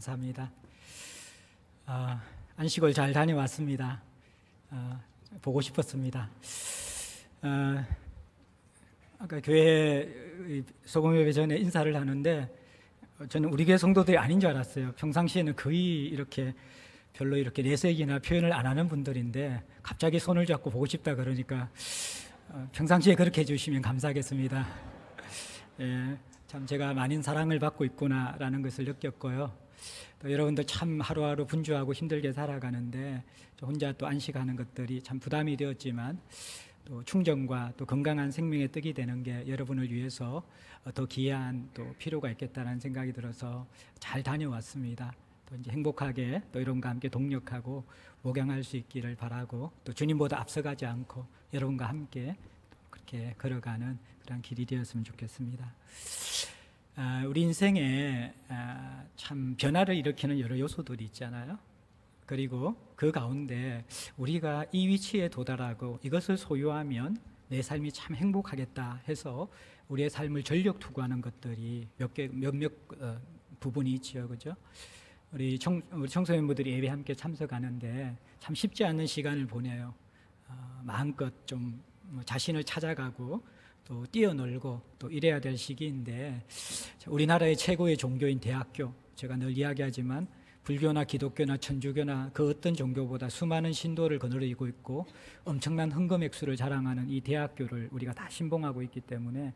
감사합니다. 안식을 잘 다녀왔습니다. 보고 싶었습니다. 아까 교회 소금예배 전에 인사를 하는데 저는 우리 교회 성도들이 아닌 줄 알았어요. 평상시에는 거의 이렇게 별로 이렇게 내색이나 표현을 안 하는 분들인데 갑자기 손을 잡고 보고 싶다 그러니까 평상시에 그렇게 해주시면 감사하겠습니다. 예, 참 제가 많은 사랑을 받고 있구나라는 것을 느꼈고요. 또 여러분들 참 하루하루 분주하고 힘들게 살아가는데 혼자 또 안식하는 것들이 참 부담이 되었지만 또 충정과 또 건강한 생명의 떡이 되는 게 여러분을 위해서 더 귀한 또 필요가 있겠다는 생각이 들어서 잘 다녀왔습니다. 또 이제 행복하게 또 여러분과 함께 동력하고 목양할 수 있기를 바라고 또 주님보다 앞서가지 않고 여러분과 함께 그렇게 걸어가는 그런 길이 되었으면 좋겠습니다. 우리 인생에 참 변화를 일으키는 여러 요소들이 있잖아요. 그리고 그 가운데 우리가 이 위치에 도달하고 이것을 소유하면 내 삶이 참 행복하겠다 해서 우리의 삶을 전력 투구하는 것들이 몇몇 부분이 있죠, 그죠? 우리 청소년부들이 예배 함께 참석하는데 참 쉽지 않은 시간을 보내요. 마음껏 좀 자신을 찾아가고 또 뛰어놀고 또 이래야 될 시기인데 우리나라의 최고의 종교인 대학교, 제가 늘 이야기하지만 불교나 기독교나 천주교나 그 어떤 종교보다 수많은 신도를 거느리고 있고 엄청난 헌금 액수를 자랑하는 이 대학교를 우리가 다 신봉하고 있기 때문에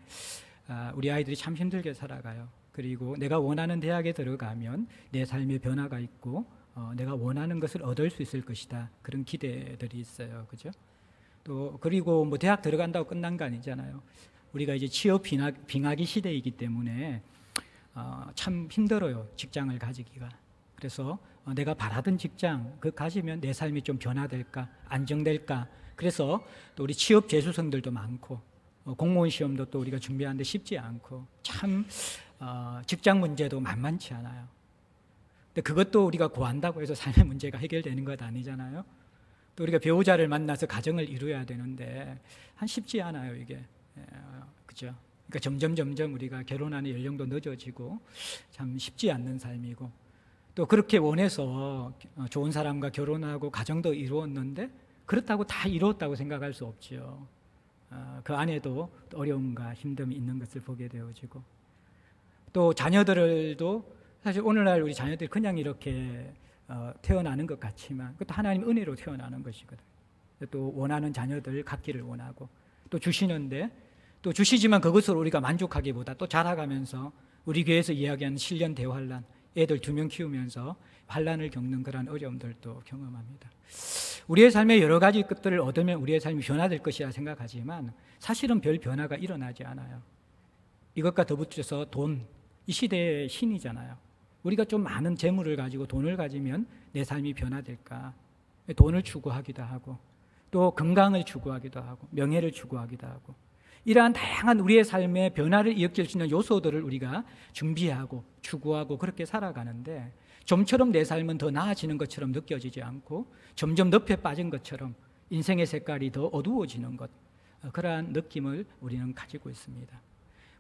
우리 아이들이 참 힘들게 살아가요. 그리고 내가 원하는 대학에 들어가면 내 삶의 변화가 있고 내가 원하는 것을 얻을 수 있을 것이다, 그런 기대들이 있어요, 그죠? 또 그리고 뭐 대학 들어간다고 끝난 거 아니잖아요. 우리가 이제 취업 빙하기 시대이기 때문에 참 힘들어요, 직장을 가지기가. 그래서 내가 바라던 직장 그 가지면 내 삶이 좀 변화될까, 안정될까. 그래서 또 우리 취업 재수생들도 많고 공무원 시험도 또 우리가 준비하는데 쉽지 않고 참 직장 문제도 만만치 않아요. 근데 그것도 우리가 구한다고 해서 삶의 문제가 해결되는 것 아니잖아요. 또 우리가 배우자를 만나서 가정을 이루어야 되는데 쉽지 않아요, 이게. 그죠? 그러니까 점점 우리가 결혼하는 연령도 늦어지고 참 쉽지 않는 삶이고, 또 그렇게 원해서 좋은 사람과 결혼하고 가정도 이루었는데 그렇다고 다 이루었다고 생각할 수 없죠. 그 안에도 어려움과 힘듦이 있는 것을 보게 되어지고, 또 자녀들도 사실 오늘날 우리 자녀들이 그냥 이렇게 태어나는 것 같지만 그것도 하나님의 은혜로 태어나는 것이거든요. 또 원하는 자녀들 갖기를 원하고 또 주시는데, 또 주시지만 그것을 우리가 만족하기보다 또 자라가면서 우리 교회에서 이야기하는 실년 대환란, 애들 2명 키우면서 환란을 겪는 그런 어려움들도 경험합니다. 우리의 삶에 여러 가지 것들을 얻으면 우리의 삶이 변화될 것이라 생각하지만 사실은 별 변화가 일어나지 않아요. 이것과 덧붙여서 돈, 이 시대의 신이잖아요. 우리가 좀 많은 재물을 가지고 돈을 가지면 내 삶이 변화될까? 돈을 추구하기도 하고 또 건강을 추구하기도 하고 명예를 추구하기도 하고, 이러한 다양한 우리의 삶의 변화를 일으킬 수 있는 요소들을 우리가 준비하고 추구하고 그렇게 살아가는데 좀처럼 내 삶은 더 나아지는 것처럼 느껴지지 않고 점점 늪에 빠진 것처럼 인생의 색깔이 더 어두워지는 것, 그러한 느낌을 우리는 가지고 있습니다.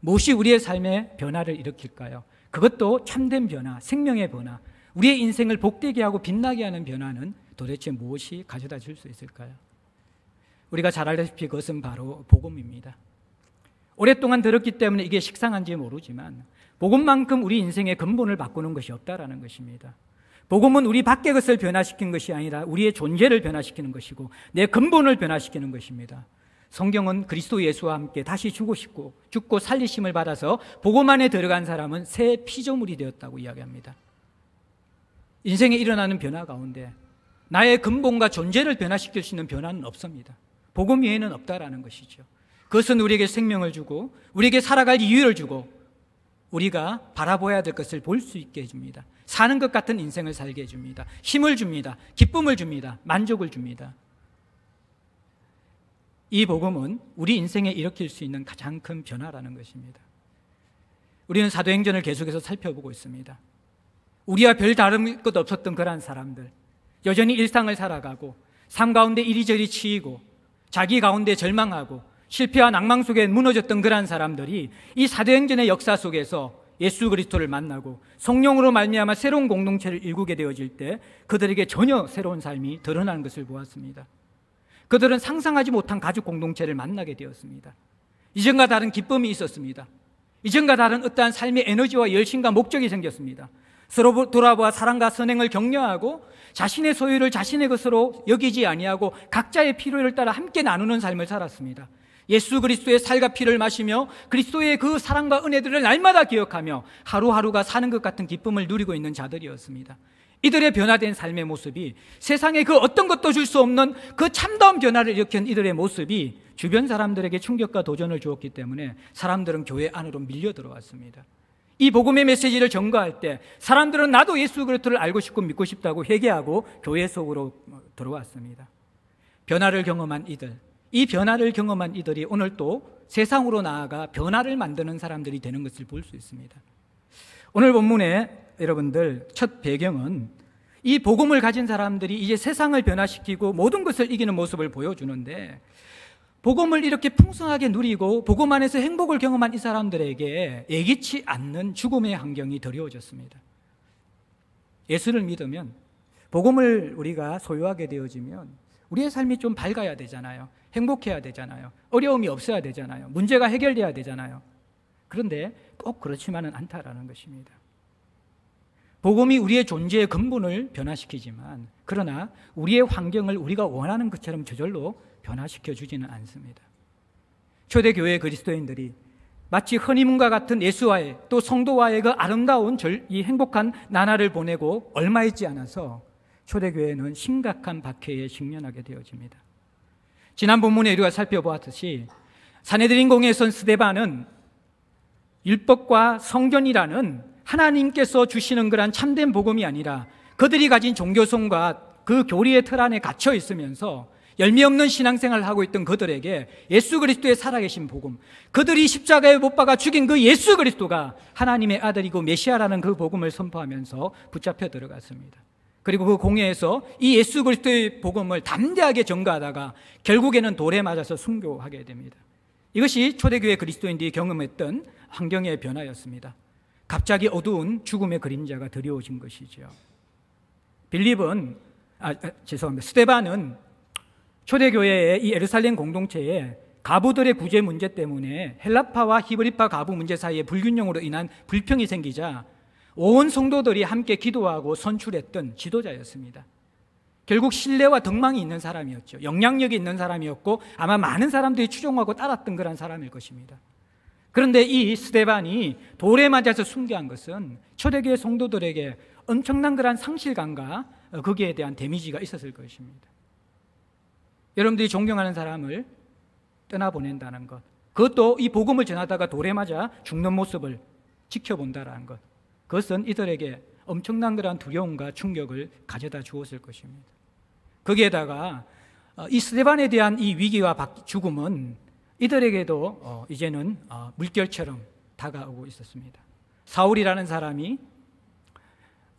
무엇이 우리의 삶의 변화를 일으킬까요? 그것도 참된 변화, 생명의 변화, 우리의 인생을 복되게 하고 빛나게 하는 변화는 도대체 무엇이 가져다 줄 수 있을까요? 우리가 잘 알다시피 그것은 바로 복음입니다. 오랫동안 들었기 때문에 이게 식상한지 모르지만 복음만큼 우리 인생의 근본을 바꾸는 것이 없다라는 것입니다. 복음은 우리 밖의 것을 변화시키는 것이 아니라 우리의 존재를 변화시키는 것이고 내 근본을 변화시키는 것입니다. 성경은 그리스도 예수와 함께 다시 죽고 살리심을 받아서 복음 안에 들어간 사람은 새 피조물이 되었다고 이야기합니다. 인생에 일어나는 변화 가운데 나의 근본과 존재를 변화시킬 수 있는 변화는 없습니다. 복음 외에는 없다라는 것이죠. 그것은 우리에게 생명을 주고 우리에게 살아갈 이유를 주고 우리가 바라보아야 될 것을 볼 수 있게 해줍니다. 사는 것 같은 인생을 살게 해줍니다. 힘을 줍니다. 기쁨을 줍니다. 만족을 줍니다. 이 복음은 우리 인생에 일으킬 수 있는 가장 큰 변화라는 것입니다. 우리는 사도행전을 계속해서 살펴보고 있습니다. 우리와 별 다른 것 없었던 그러한 사람들, 여전히 일상을 살아가고 삶 가운데 이리저리 치이고 자기 가운데 절망하고 실패와 낭망 속에 무너졌던 그러한 사람들이 이 사도행전의 역사 속에서 예수 그리스도를 만나고 성령으로 말미암아 새로운 공동체를 일구게 되어질 때 그들에게 전혀 새로운 삶이 드러나는 것을 보았습니다. 그들은 상상하지 못한 가족 공동체를 만나게 되었습니다. 이전과 다른 기쁨이 있었습니다. 이전과 다른 어떠한 삶의 에너지와 열심과 목적이 생겼습니다. 서로 돌아보아 사랑과 선행을 격려하고 자신의 소유를 자신의 것으로 여기지 아니하고 각자의 필요를 따라 함께 나누는 삶을 살았습니다. 예수 그리스도의 살과 피를 마시며 그리스도의 그 사랑과 은혜들을 날마다 기억하며 하루하루가 사는 것 같은 기쁨을 누리고 있는 자들이었습니다. 이들의 변화된 삶의 모습이 세상에 그 어떤 것도 줄 수 없는 그 참다운 변화를 일으킨 이들의 모습이 주변 사람들에게 충격과 도전을 주었기 때문에 사람들은 교회 안으로 밀려 들어왔습니다. 이 복음의 메시지를 전가할 때 사람들은 나도 예수 그리스도를 알고 싶고 믿고 싶다고 회개하고 교회 속으로 들어왔습니다. 변화를 경험한 이들, 이 변화를 경험한 이들이 오늘 또 세상으로 나아가 변화를 만드는 사람들이 되는 것을 볼 수 있습니다. 오늘 본문에 여러분들 첫 배경은 이 복음을 가진 사람들이 이제 세상을 변화시키고 모든 것을 이기는 모습을 보여주는데, 복음을 이렇게 풍성하게 누리고 복음 안에서 행복을 경험한 이 사람들에게 예기치 않는 죽음의 환경이 드리워졌습니다. 예수를 믿으면, 복음을 우리가 소유하게 되어지면 우리의 삶이 좀 밝아야 되잖아요. 행복해야 되잖아요. 어려움이 없어야 되잖아요. 문제가 해결돼야 되잖아요. 그런데 꼭 그렇지만은 않다라는 것입니다. 복음이 우리의 존재의 근본을 변화시키지만, 그러나 우리의 환경을 우리가 원하는 것처럼 저절로 변화시켜 주지는 않습니다. 초대교회 그리스도인들이 마치 허니문과 같은 예수와의, 또 성도와의 그 아름다운 이 행복한 나날을 보내고 얼마 있지 않아서 초대교회는 심각한 박해에 직면하게 되어집니다. 지난 본문에 우리가 살펴보았듯이 산헤드린 공회에 선 스데반은 율법과 성전이라는 하나님께서 주시는 그런 참된 복음이 아니라 그들이 가진 종교성과 그 교리의 틀 안에 갇혀 있으면서 열매 없는 신앙생활을 하고 있던 그들에게 예수 그리스도의 살아계신 복음, 그들이 십자가에 못 박아 죽인 그 예수 그리스도가 하나님의 아들이고 메시아라는 그 복음을 선포하면서 붙잡혀 들어갔습니다. 그리고 그 공회에서 이 예수 그리스도의 복음을 담대하게 전가하다가 결국에는 돌에 맞아서 순교하게 됩니다. 이것이 초대교회 그리스도인들이 경험했던 환경의 변화였습니다. 갑자기 어두운 죽음의 그림자가 드리워진 것이죠. 스데반은 초대교회의 이 예루살렘 공동체에 가부들의 구제 문제 때문에 헬라파와 히브리파 가부 문제 사이에 불균형으로 인한 불평이 생기자 온 성도들이 함께 기도하고 선출했던 지도자였습니다. 결국 신뢰와 덕망이 있는 사람이었죠. 영향력이 있는 사람이었고 아마 많은 사람들이 추종하고 따랐던 그런 사람일 것입니다. 그런데 이 스데반이 돌에 맞아서 순교한 것은 초대교회 성도들에게 엄청난 그런 상실감과 거기에 대한 데미지가 있었을 것입니다. 여러분들이 존경하는 사람을 떠나보낸다는 것, 그것도 이 복음을 전하다가 돌에 맞아 죽는 모습을 지켜본다는 것, 그것은 이들에게 엄청난 그런 두려움과 충격을 가져다 주었을 것입니다. 거기에다가 이 스데반에 대한 이 위기와 죽음은 이들에게도 이제는 물결처럼 다가오고 있었습니다. 사울이라는 사람이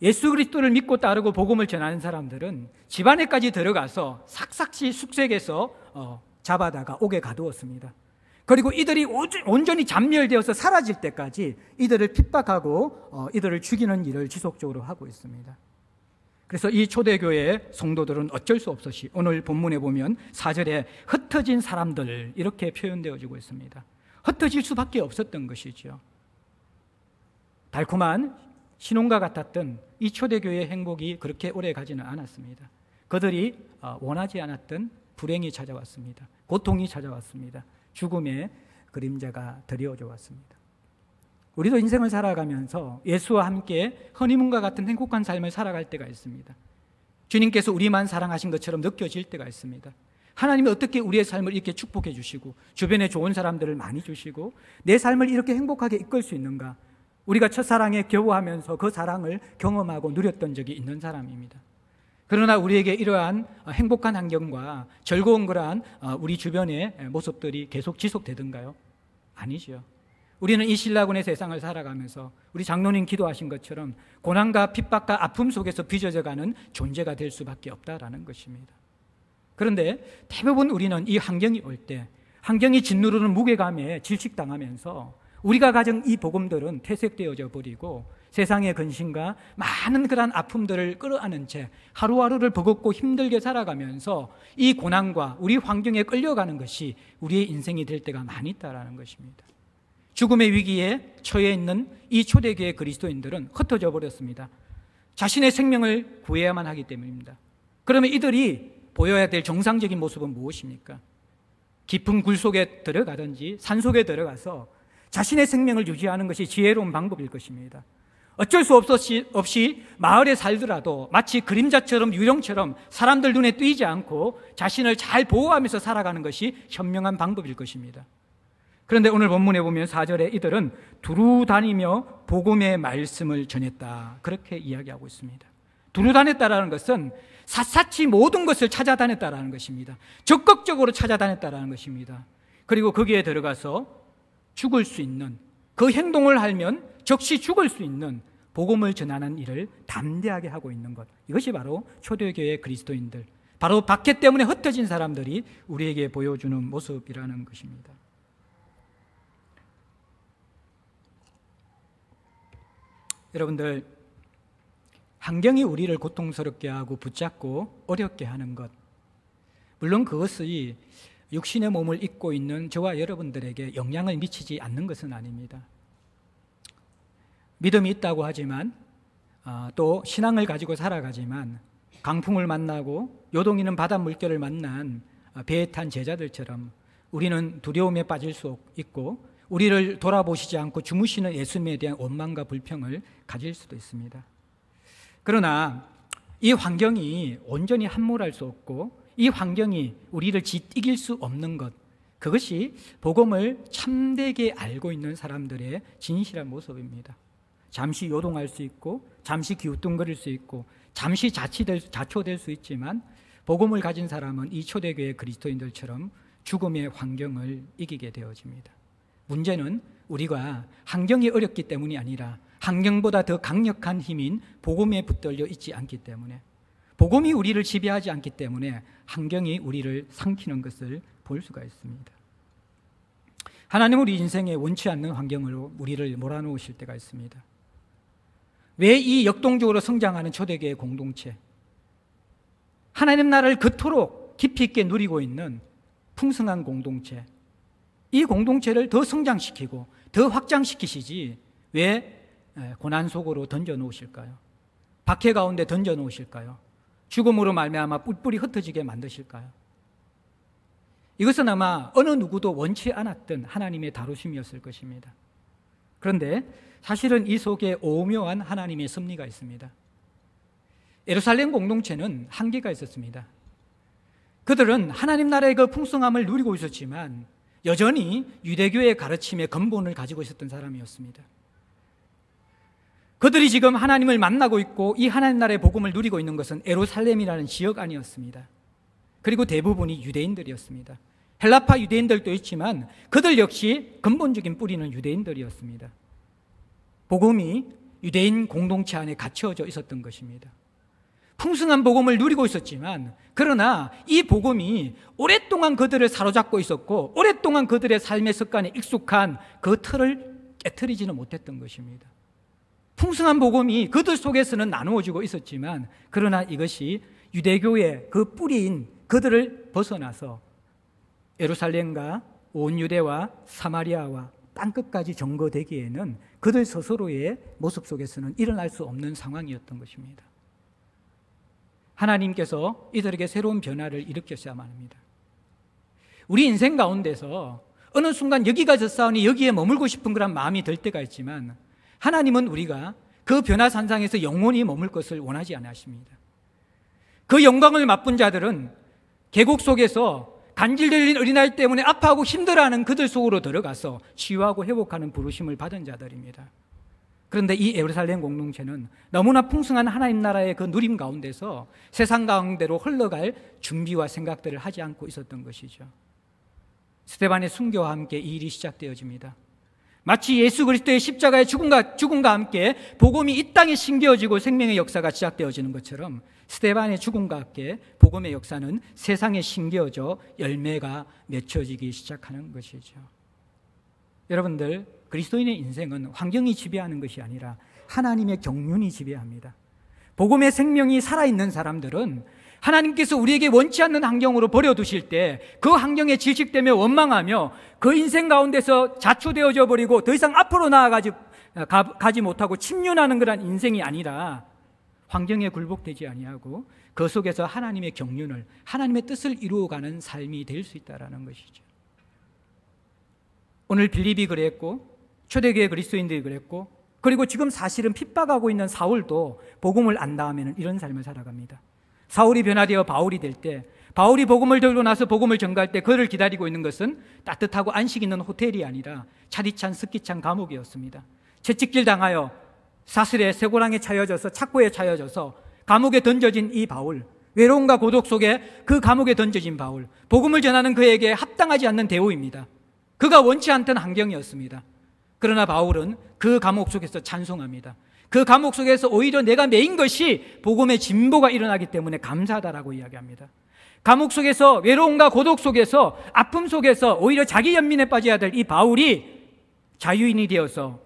예수 그리스도를 믿고 따르고 복음을 전하는 사람들은 집안에까지 들어가서 삭삭시 숙색해서 잡아다가 옥에 가두었습니다. 그리고 이들이 온전히 잠멸되어서 사라질 때까지 이들을 핍박하고 이들을 죽이는 일을 지속적으로 하고 있습니다. 그래서 이 초대교회의 성도들은 어쩔 수 없이 오늘 본문에 보면 4절에 흩어진 사람들 이렇게 표현되어지고 있습니다. 흩어질 수밖에 없었던 것이죠. 달콤한 신혼과 같았던 이 초대교회의 행복이 그렇게 오래 가지는 않았습니다. 그들이 원하지 않았던 불행이 찾아왔습니다. 고통이 찾아왔습니다. 죽음의 그림자가 드리워져 왔습니다. 우리도 인생을 살아가면서 예수와 함께 허니문과 같은 행복한 삶을 살아갈 때가 있습니다. 주님께서 우리만 사랑하신 것처럼 느껴질 때가 있습니다. 하나님이 어떻게 우리의 삶을 이렇게 축복해 주시고 주변에 좋은 사람들을 많이 주시고 내 삶을 이렇게 행복하게 이끌 수 있는가? 우리가 첫사랑에 겨워하면서 그 사랑을 경험하고 누렸던 적이 있는 사람입니다. 그러나 우리에게 이러한 행복한 환경과 즐거운 그러한 우리 주변의 모습들이 계속 지속되던가요? 아니죠. 우리는 이 신라군의 세상을 살아가면서 우리 장로님 기도하신 것처럼 고난과 핍박과 아픔 속에서 빚어져가는 존재가 될 수밖에 없다라는 것입니다. 그런데 대부분 우리는 이 환경이 올 때, 환경이 짓누르는 무게감에 질식당하면서 우리가 가진 이 복음들은 퇴색되어져 버리고 세상의 근심과 많은 그런 아픔들을 끌어안은 채 하루하루를 버겁고 힘들게 살아가면서 이 고난과 우리 환경에 끌려가는 것이 우리의 인생이 될 때가 많이 있다는 것입니다. 죽음의 위기에 처해 있는 이 초대교회 그리스도인들은 흩어져 버렸습니다. 자신의 생명을 구해야만 하기 때문입니다. 그러면 이들이 보여야 될 정상적인 모습은 무엇입니까? 깊은 굴 속에 들어가든지 산 속에 들어가서 자신의 생명을 유지하는 것이 지혜로운 방법일 것입니다. 어쩔 수 없이 마을에 살더라도 마치 그림자처럼 유령처럼 사람들 눈에 띄지 않고 자신을 잘 보호하면서 살아가는 것이 현명한 방법일 것입니다. 그런데 오늘 본문에 보면 4절에 이들은 두루 다니며 복음의 말씀을 전했다, 그렇게 이야기하고 있습니다. 두루 다녔다라는 것은 샅샅이 모든 것을 찾아다녔다라는 것입니다. 적극적으로 찾아다녔다라는 것입니다. 그리고 거기에 들어가서 죽을 수 있는, 그 행동을 하면 즉시 죽을 수 있는 복음을 전하는 일을 담대하게 하고 있는 것, 이것이 바로 초대교회 그리스도인들, 바로 박해 때문에 흩어진 사람들이 우리에게 보여주는 모습이라는 것입니다. 여러분들, 환경이 우리를 고통스럽게 하고 붙잡고 어렵게 하는 것, 물론 그것이 육신의 몸을 입고 있는 저와 여러분들에게 영향을 미치지 않는 것은 아닙니다. 믿음이 있다고 하지만 또 신앙을 가지고 살아가지만 강풍을 만나고 요동이는 바다 물결을 만난 배에 탄 제자들처럼 우리는 두려움에 빠질 수 있고 우리를 돌아보시지 않고 주무시는 예수님에 대한 원망과 불평을 가질 수도 있습니다. 그러나 이 환경이 온전히 함몰할 수 없고 이 환경이 우리를 이길 수 없는 것, 그것이 복음을 참되게 알고 있는 사람들의 진실한 모습입니다. 잠시 요동할 수 있고 잠시 기우뚱거릴 수 있고 잠시 자초될 수 있지만 복음을 가진 사람은 이 초대교회 그리스도인들처럼 죽음의 환경을 이기게 되어집니다. 문제는 우리가 환경이 어렵기 때문이 아니라 환경보다 더 강력한 힘인 복음에 붙들려 있지 않기 때문에, 복음이 우리를 지배하지 않기 때문에 환경이 우리를 삼키는 것을 볼 수가 있습니다. 하나님은 우리 인생에 원치 않는 환경으로 우리를 몰아놓으실 때가 있습니다. 왜 이 역동적으로 성장하는 초대교회 공동체, 하나님 나라를 그토록 깊이 있게 누리고 있는 풍성한 공동체, 이 공동체를 더 성장시키고 더 확장시키시지 왜 고난 속으로 던져놓으실까요? 박해 가운데 던져놓으실까요? 죽음으로 말미암아 뿔뿔이 흩어지게 만드실까요? 이것은 아마 어느 누구도 원치 않았던 하나님의 다루심이었을 것입니다. 그런데 사실은 이 속에 오묘한 하나님의 섭리가 있습니다. 예루살렘 공동체는 한계가 있었습니다. 그들은 하나님 나라의 그 풍성함을 누리고 있었지만 여전히 유대교의 가르침의 근본을 가지고 있었던 사람이었습니다. 그들이 지금 하나님을 만나고 있고 이 하나님 나라의 복음을 누리고 있는 것은 예루살렘이라는 지역 안이었습니다. 그리고 대부분이 유대인들이었습니다. 헬라파 유대인들도 있지만 그들 역시 근본적인 뿌리는 유대인들이었습니다. 복음이 유대인 공동체 안에 갇혀져 있었던 것입니다. 풍성한 복음을 누리고 있었지만 그러나 이 복음이 오랫동안 그들을 사로잡고 있었고 오랫동안 그들의 삶의 습관에 익숙한 그 틀을 깨트리지는 못했던 것입니다. 풍성한 복음이 그들 속에서는 나누어지고 있었지만 그러나 이것이 유대교의 그 뿌리인 그들을 벗어나서 예루살렘과 온 유대와 사마리아와 땅끝까지 전거되기에는 그들 스스로의 모습 속에서는 일어날 수 없는 상황이었던 것입니다. 하나님께서 이들에게 새로운 변화를 일으켰어야만 합니다. 우리 인생 가운데서 어느 순간 여기가 졌사오니 여기에 머물고 싶은 그런 마음이 들 때가 있지만 하나님은 우리가 그 변화산상에서 영원히 머물 것을 원하지 않으십니다. 그 영광을 맛본 자들은 계곡 속에서 간질들린 어린아이 때문에 아파하고 힘들어하는 그들 속으로 들어가서 치유하고 회복하는 부르심을 받은 자들입니다. 그런데 이 예루살렘 공동체는 너무나 풍성한 하나님 나라의 그 누림 가운데서 세상 가운데로 흘러갈 준비와 생각들을 하지 않고 있었던 것이죠. 스데반의 순교와 함께 이 일이 시작되어집니다. 마치 예수 그리스도의 십자가의 죽음과 함께 복음이 이 땅에 심겨지고 생명의 역사가 시작되어지는 것처럼 스데반의 죽음과 함께 복음의 역사는 세상에 심겨져 열매가 맺혀지기 시작하는 것이죠. 여러분들, 그리스도인의 인생은 환경이 지배하는 것이 아니라 하나님의 경륜이 지배합니다. 복음의 생명이 살아있는 사람들은 하나님께서 우리에게 원치 않는 환경으로 버려두실 때 그 환경에 질식되며 원망하며 그 인생 가운데서 자초되어져 버리고 더 이상 앞으로 나아가지 못하고 침륜하는 그런 인생이 아니라 환경에 굴복되지 아니하고 그 속에서 하나님의 경륜을, 하나님의 뜻을 이루어가는 삶이 될 수 있다는 것이죠. 오늘 빌립이 그랬고 초대교회 그리스도인들이 그랬고, 그리고 지금 사실은 핍박하고 있는 사울도 복음을 안 다음에는 이런 삶을 살아갑니다. 사울이 변화되어 바울이 될 때, 바울이 복음을 들고 나서 복음을 전가할 때 그를 기다리고 있는 것은 따뜻하고 안식 있는 호텔이 아니라 차디찬 스키찬 감옥이었습니다. 채찍질 당하여 사슬에 쇠고랑에 차여져서 착고에 차여져서 감옥에 던져진 이 바울, 외로움과 고독 속에 그 감옥에 던져진 바울, 복음을 전하는 그에게 합당하지 않는 대우입니다. 그가 원치 않던 환경이었습니다. 그러나 바울은 그 감옥 속에서 찬송합니다. 그 감옥 속에서 오히려 내가 매인 것이 복음의 진보가 일어나기 때문에 감사하다라고 이야기합니다. 감옥 속에서, 외로움과 고독 속에서, 아픔 속에서 오히려 자기 연민에 빠져야 될 이 바울이 자유인이 되어서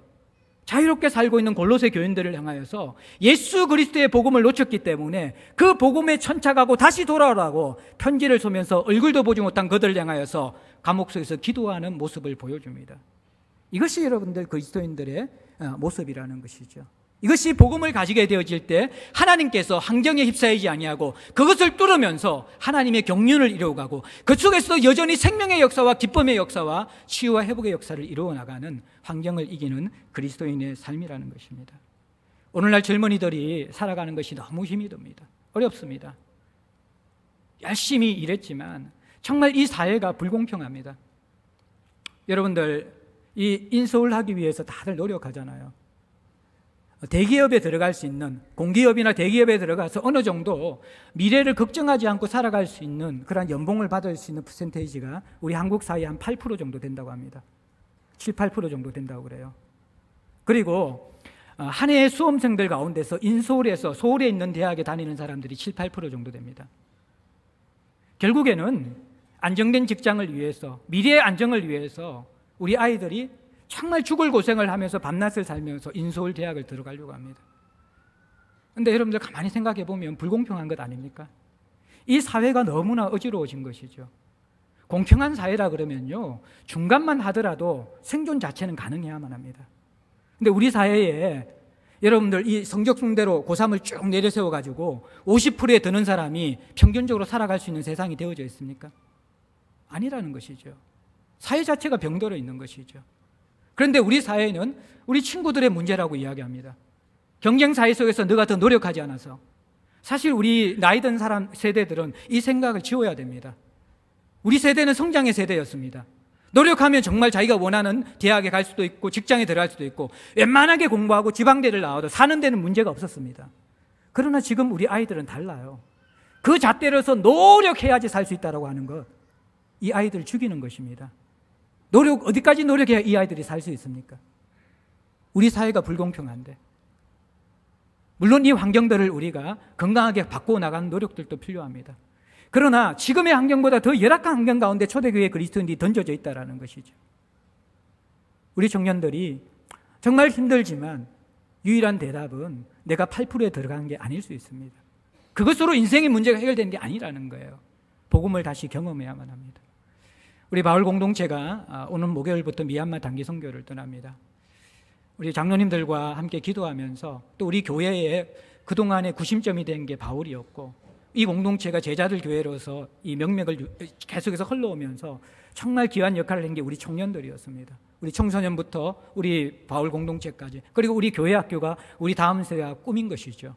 자유롭게 살고 있는 골로새 교인들을 향하여서 예수 그리스도의 복음을 놓쳤기 때문에 그 복음에 천착하고 다시 돌아오라고 편지를 쏘면서 얼굴도 보지 못한 그들을 향하여서 감옥 속에서 기도하는 모습을 보여줍니다. 이것이 여러분들 그리스도인들의 모습이라는 것이죠. 이것이 복음을 가지게 되어질 때 하나님께서 환경에 휩싸이지 아니하고 그것을 뚫으면서 하나님의 경륜을 이루어가고 그 속에서도 여전히 생명의 역사와 기쁨의 역사와 치유와 회복의 역사를 이루어 나가는 환경을 이기는 그리스도인의 삶이라는 것입니다. 오늘날 젊은이들이 살아가는 것이 너무 힘이 듭니다. 어렵습니다. 열심히 일했지만 정말 이 사회가 불공평합니다. 여러분들, 이 인서울 하기 위해서 다들 노력하잖아요. 대기업에 들어갈 수 있는, 공기업이나 대기업에 들어가서 어느 정도 미래를 걱정하지 않고 살아갈 수 있는 그런 연봉을 받을 수 있는 퍼센테이지가 우리 한국 사회에 한 8% 정도 된다고 합니다. 7, 8% 정도 된다고 그래요. 그리고 한 해의 수험생들 가운데서 인서울에서 서울에 있는 대학에 다니는 사람들이 7, 8% 정도 됩니다. 결국에는 안정된 직장을 위해서, 미래의 안정을 위해서 우리 아이들이 정말 죽을 고생을 하면서 밤낮을 살면서 인서울 대학을 들어가려고 합니다. 그런데 여러분들 가만히 생각해 보면 불공평한 것 아닙니까? 이 사회가 너무나 어지러워진 것이죠. 공평한 사회라 그러면요, 중간만 하더라도 생존 자체는 가능해야만 합니다. 그런데 우리 사회에 여러분들 이 성적순대로 고3을 쭉 내려세워가지고 50%에 드는 사람이 평균적으로 살아갈 수 있는 세상이 되어져 있습니까? 아니라는 것이죠. 사회 자체가 병들어 있는 것이죠. 그런데 우리 사회는 우리 친구들의 문제라고 이야기합니다. 경쟁 사회 속에서 너가 더 노력하지 않아서. 사실 우리 나이 든 사람 세대들은 이 생각을 지워야 됩니다. 우리 세대는 성장의 세대였습니다. 노력하면 정말 자기가 원하는 대학에 갈 수도 있고 직장에 들어갈 수도 있고 웬만하게 공부하고 지방대를 나와도 사는 데는 문제가 없었습니다. 그러나 지금 우리 아이들은 달라요. 그 잣대로서 노력해야지 살 수 있다고 하는 것, 이 아이들을 죽이는 것입니다. 어디까지 노력해야 이 아이들이 살 수 있습니까? 우리 사회가 불공평한데. 물론 이 환경들을 우리가 건강하게 바꾸어 나가는 노력들도 필요합니다. 그러나 지금의 환경보다 더 열악한 환경 가운데 초대교회 그리스도인들이 던져져 있다는 것이죠. 우리 청년들이 정말 힘들지만 유일한 대답은 내가 8%에 들어가는 게 아닐 수 있습니다. 그것으로 인생의 문제가 해결되는 게 아니라는 거예요. 복음을 다시 경험해야만 합니다. 우리 바울 공동체가 오는 목요일부터 미얀마 단기 선교를 떠납니다. 우리 장로님들과 함께 기도하면서 또 우리 교회에 그동안의 구심점이 된 게 바울이었고, 이 공동체가 제자들 교회로서 이 명맥을 계속해서 흘러오면서 정말 귀한 역할을 한 게 우리 청년들이었습니다. 우리 청소년부터 우리 바울 공동체까지, 그리고 우리 교회 학교가 우리 다음 세대가 꿈인 것이죠.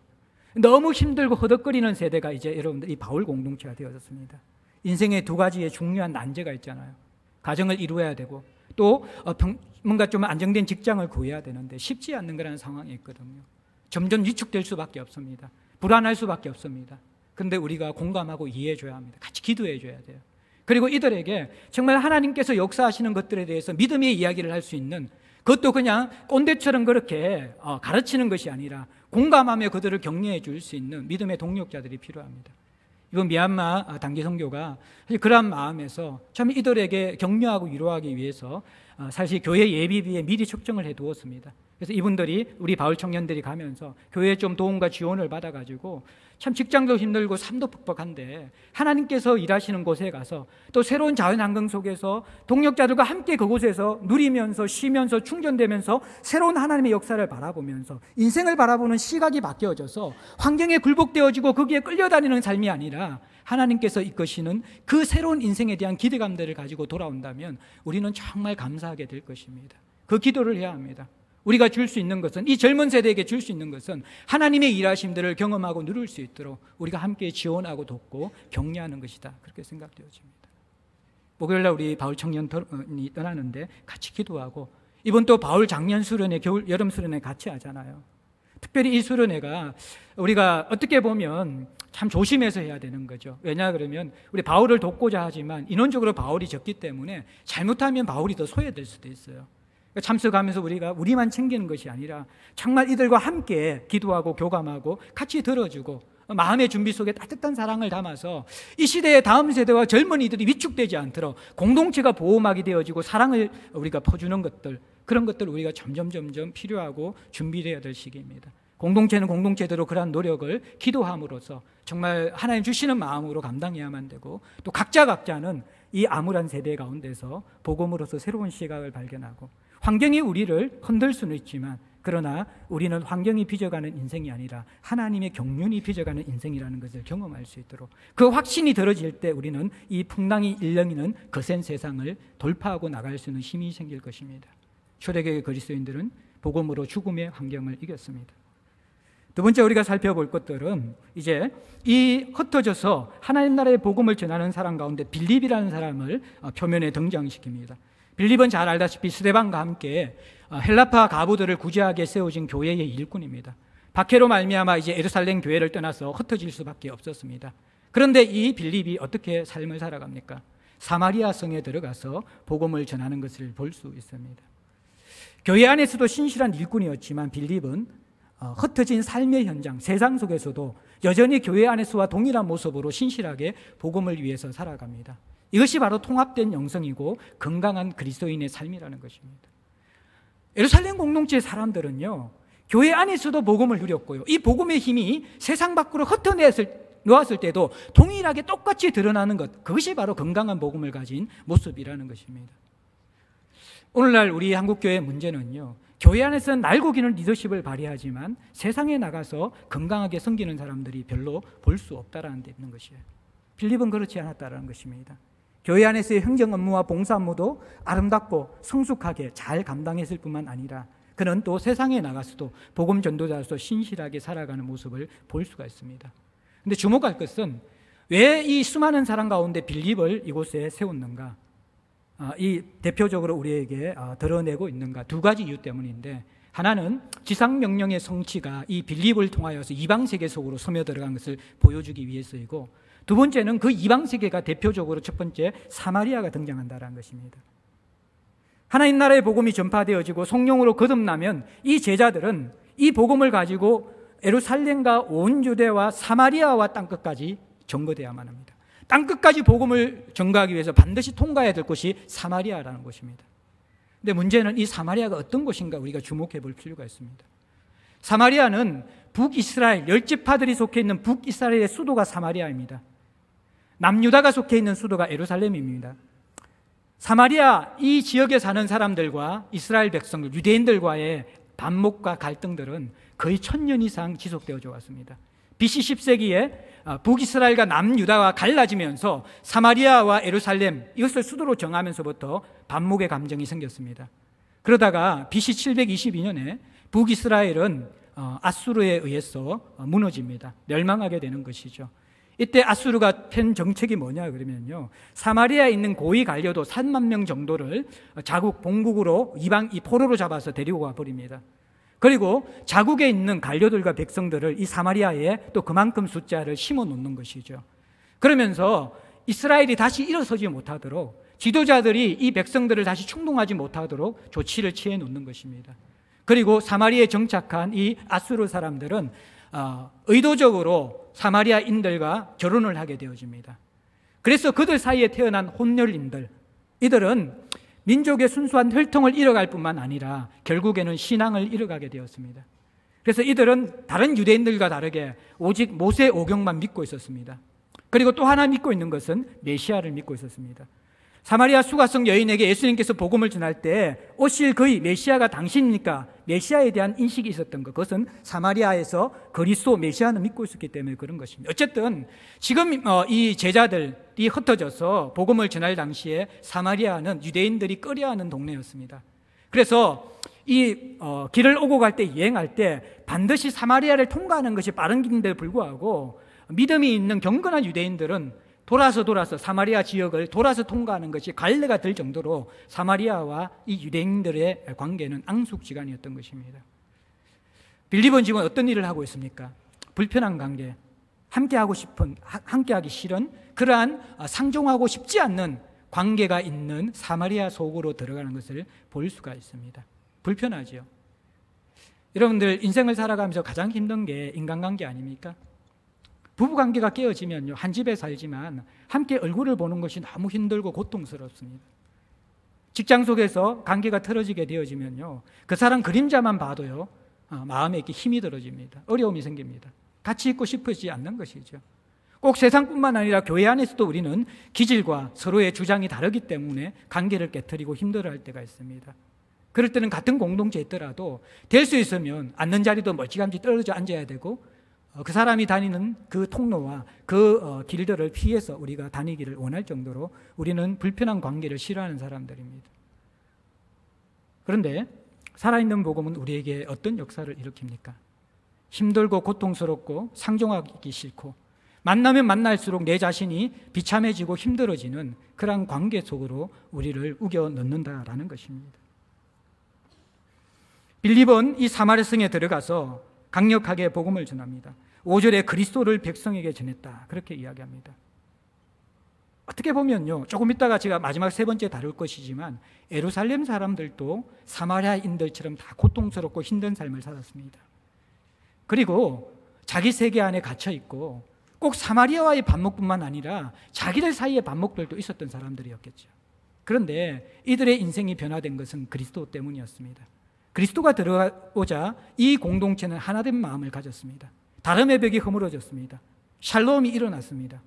너무 힘들고 허덕거리는 세대가 이제 여러분들 이 바울 공동체가 되어졌습니다. 인생의 두 가지의 중요한 난제가 있잖아요. 가정을 이루어야 되고 또 뭔가 좀 안정된 직장을 구해야 되는데 쉽지 않는 그런 상황이 있거든요. 점점 위축될 수밖에 없습니다. 불안할 수밖에 없습니다. 그런데 우리가 공감하고 이해해 줘야 합니다. 같이 기도해 줘야 돼요. 그리고 이들에게 정말 하나님께서 역사하시는 것들에 대해서 믿음의 이야기를 할 수 있는, 그것도 그냥 꼰대처럼 그렇게 가르치는 것이 아니라 공감하며 그들을 격려해 줄 수 있는 믿음의 동력자들이 필요합니다. 이번 미얀마 단기 선교가 사실 그러한 마음에서 참 이들에게 격려하고 위로하기 위해서 사실 교회 예비비에 미리 책정을 해 두었습니다. 그래서 이분들이 우리 바울 청년들이 가면서 교회에 좀 도움과 지원을 받아가지고 참 직장도 힘들고 삶도 퍽퍽한데 하나님께서 일하시는 곳에 가서 또 새로운 자연 환경 속에서 동역자들과 함께 그곳에서 누리면서 쉬면서 충전되면서 새로운 하나님의 역사를 바라보면서 인생을 바라보는 시각이 바뀌어져서 환경에 굴복되어지고 거기에 끌려다니는 삶이 아니라 하나님께서 이끄시는 그 새로운 인생에 대한 기대감들을 가지고 돌아온다면 우리는 정말 감사하게 될 것입니다. 그 기도를 해야 합니다. 우리가 줄 수 있는 것은, 이 젊은 세대에게 줄 수 있는 것은 하나님의 일하심들을 경험하고 누릴 수 있도록 우리가 함께 지원하고 돕고 격려하는 것이다, 그렇게 생각되어집니다. 목요일날 우리 바울 청년이 떠나는데 같이 기도하고, 이번 또 바울 작년 수련회, 겨울 여름 수련회 같이 하잖아요. 특별히 이 수련회가 우리가 어떻게 보면 참 조심해서 해야 되는 거죠. 왜냐 그러면 우리 바울을 돕고자 하지만 인원적으로 바울이 적기 때문에 잘못하면 바울이 더 소외될 수도 있어요. 참석하면서 우리가 우리만 챙기는 것이 아니라 정말 이들과 함께 기도하고 교감하고 같이 들어주고 마음의 준비 속에 따뜻한 사랑을 담아서 이 시대의 다음 세대와 젊은이들이 위축되지 않도록 공동체가 보호막이 되어지고 사랑을 우리가 퍼주는 것들, 그런 것들 우리가 점점 필요하고 준비해야 될 시기입니다. 공동체는 공동체대로 그러한 노력을 기도함으로써 정말 하나님 주시는 마음으로 감당해야만 되고, 또 각자는 이 암울한 세대 가운데서 복음으로서 새로운 시각을 발견하고, 환경이 우리를 흔들 수는 있지만 그러나 우리는 환경이 빚어가는 인생이 아니라 하나님의 경륜이 빚어가는 인생이라는 것을 경험할 수 있도록, 그 확신이 들어질 때 우리는 이 풍랑이 일렁이는 거센 세상을 돌파하고 나갈 수 있는 힘이 생길 것입니다. 초대교회 그리스도인들은 복음으로 죽음의 환경을 이겼습니다. 두 번째 우리가 살펴볼 것들은 이제 이 흩어져서 하나님 나라의 복음을 전하는 사람 가운데 빌립이라는 사람을 표면에 등장시킵니다. 빌립은 잘 알다시피 스데반과 함께 헬라파 가부들을 구제하게 세워진 교회의 일꾼입니다. 박해로 말미암아 이제 예루살렘 교회를 떠나서 흩어질 수밖에 없었습니다. 그런데 이 빌립이 어떻게 삶을 살아갑니까? 사마리아 성에 들어가서 복음을 전하는 것을 볼 수 있습니다. 교회 안에서도 신실한 일꾼이었지만 빌립은 흩어진 삶의 현장, 세상 속에서도 여전히 교회 안에서와 동일한 모습으로 신실하게 복음을 위해서 살아갑니다. 이것이 바로 통합된 영성이고 건강한 그리스도인의 삶이라는 것입니다. 예루살렘 공동체의 사람들은요, 교회 안에서도 복음을 누렸고요, 이 복음의 힘이 세상 밖으로 흩어놓았을 때도 동일하게 똑같이 드러나는 것, 그것이 바로 건강한 복음을 가진 모습이라는 것입니다. 오늘날 우리 한국교회의 문제는요, 교회 안에서는 날고 기는 리더십을 발휘하지만 세상에 나가서 건강하게 섬기는 사람들이 별로 볼 수 없다라는 데 있는 것이에요. 빌립은 그렇지 않았다라는 것입니다. 교회 안에서의 행정 업무와 봉사 업무도 아름답고 성숙하게 잘 감당했을 뿐만 아니라 그는 또 세상에 나가서도 복음 전도자로서 신실하게 살아가는 모습을 볼 수가 있습니다. 그런데 주목할 것은 왜 이 수많은 사람 가운데 빌립을 이곳에 세웠는가? 이 대표적으로 우리에게 드러내고 있는가? 두 가지 이유 때문인데, 하나는 지상명령의 성취가 이 빌립을 통하여서 이방세계 속으로 스며들어간 것을 보여주기 위해서이고, 두 번째는 그 이방세계가 대표적으로 첫 번째 사마리아가 등장한다는 것입니다. 하나님 나라의 복음이 전파되어지고 성령으로 거듭나면 이 제자들은 이 복음을 가지고 예루살렘과 온 유대와 사마리아와 땅끝까지 전거되어야만 합니다. 땅끝까지 복음을 전가하기 위해서 반드시 통과해야 될 곳이 사마리아라는 곳입니다. 그런데 문제는 이 사마리아가 어떤 곳인가 우리가 주목해 볼 필요가 있습니다. 사마리아는 북이스라엘, 10지파들이 속해 있는 북이스라엘의 수도가 사마리아입니다. 남유다가 속해 있는 수도가 예루살렘입니다. 사마리아 이 지역에 사는 사람들과 이스라엘 백성들, 유대인들과의 반목과 갈등들은 거의 1000년 이상 지속되어져 왔습니다. BC 10세기에 북이스라엘과 남유다가 갈라지면서 사마리아와 예루살렘 이것을 수도로 정하면서부터 반목의 감정이 생겼습니다. 그러다가 BC 722년에 북이스라엘은 아수르에 의해서 무너집니다. 멸망하게 되는 것이죠. 이때 아수르가 편 정책이 뭐냐 그러면요, 사마리아에 있는 고위 관료도 3만 명 정도를 자국 본국으로 이 포로로 잡아서 데리고 가버립니다. 그리고 자국에 있는 관료들과 백성들을 이 사마리아에 또 그만큼 숫자를 심어 놓는 것이죠. 그러면서 이스라엘이 다시 일어서지 못하도록, 지도자들이 이 백성들을 다시 충동하지 못하도록 조치를 취해 놓는 것입니다. 그리고 사마리아에 정착한 이 아수르 사람들은 의도적으로 사마리아인들과 결혼을 하게 되어집니다. 그래서 그들 사이에 태어난 혼혈인들, 이들은 민족의 순수한 혈통을 잃어갈 뿐만 아니라 결국에는 신앙을 잃어가게 되었습니다. 그래서 이들은 다른 유대인들과 다르게 오직 모세 오경만 믿고 있었습니다. 그리고 또 하나 믿고 있는 것은 메시아를 믿고 있었습니다. 사마리아 수가성 여인에게 예수님께서 복음을 전할 때 오실 그의 메시아가 당신입니까? 메시아에 대한 인식이 있었던 것, 그것은 사마리아에서 그리스도 메시아는 믿고 있었기 때문에 그런 것입니다. 어쨌든 지금 이 제자들이 흩어져서 복음을 전할 당시에 사마리아는 유대인들이 꺼려하는 동네였습니다. 그래서 이 길을 오고 갈 때, 여행할 때 반드시 사마리아를 통과하는 것이 빠른 길인데도 불구하고 믿음이 있는 경건한 유대인들은 돌아서 사마리아 지역을 돌아서 통과하는 것이 갈래가 될 정도로 사마리아와 이 유대인들의 관계는 앙숙지간이었던 것입니다. 빌립은 지금 어떤 일을 하고 있습니까? 불편한 관계, 함께하기 싫은 그러한 상종하고 싶지 않는 관계가 있는 사마리아 속으로 들어가는 것을 볼 수가 있습니다. 불편하죠. 여러분들 인생을 살아가면서 가장 힘든 게 인간관계 아닙니까? 부부관계가 깨어지면요, 한 집에 살지만 함께 얼굴을 보는 것이 너무 힘들고 고통스럽습니다. 직장 속에서 관계가 틀어지게 되어지면요, 그 사람 그림자만 봐도요, 마음에 이렇게 힘이 들어집니다. 어려움이 생깁니다. 같이 있고 싶지 않는 것이죠. 꼭 세상뿐만 아니라 교회 안에서도 우리는 기질과 서로의 주장이 다르기 때문에 관계를 깨트리고 힘들어할 때가 있습니다. 그럴 때는 같은 공동체에 있더라도 될 수 있으면 앉는 자리도 멀찌감치 떨어져 앉아야 되고, 그 사람이 다니는 그 통로와 그 길들을 피해서 우리가 다니기를 원할 정도로 우리는 불편한 관계를 싫어하는 사람들입니다. 그런데 살아있는 복음은 우리에게 어떤 역사를 일으킵니까? 힘들고 고통스럽고 상종하기 싫고 만나면 만날수록 내 자신이 비참해지고 힘들어지는 그런 관계 속으로 우리를 우겨 넣는다라는 것입니다. 빌립은 이 사마리아 성에 들어가서 강력하게 복음을 전합니다. 5절에 그리스도를 백성에게 전했다, 그렇게 이야기합니다. 어떻게 보면요, 조금 있다가 제가 마지막 세 번째 다룰 것이지만 예루살렘 사람들도 사마리아인들처럼 다 고통스럽고 힘든 삶을 살았습니다. 그리고 자기 세계 안에 갇혀 있고 꼭 사마리아와의 반목뿐만 아니라 자기들 사이의 반목들도 있었던 사람들이었겠죠. 그런데 이들의 인생이 변화된 것은 그리스도 때문이었습니다. 그리스도가 들어오자 이 공동체는 하나된 마음을 가졌습니다. 다름의 벽이 허물어졌습니다. 샬롬이 일어났습니다.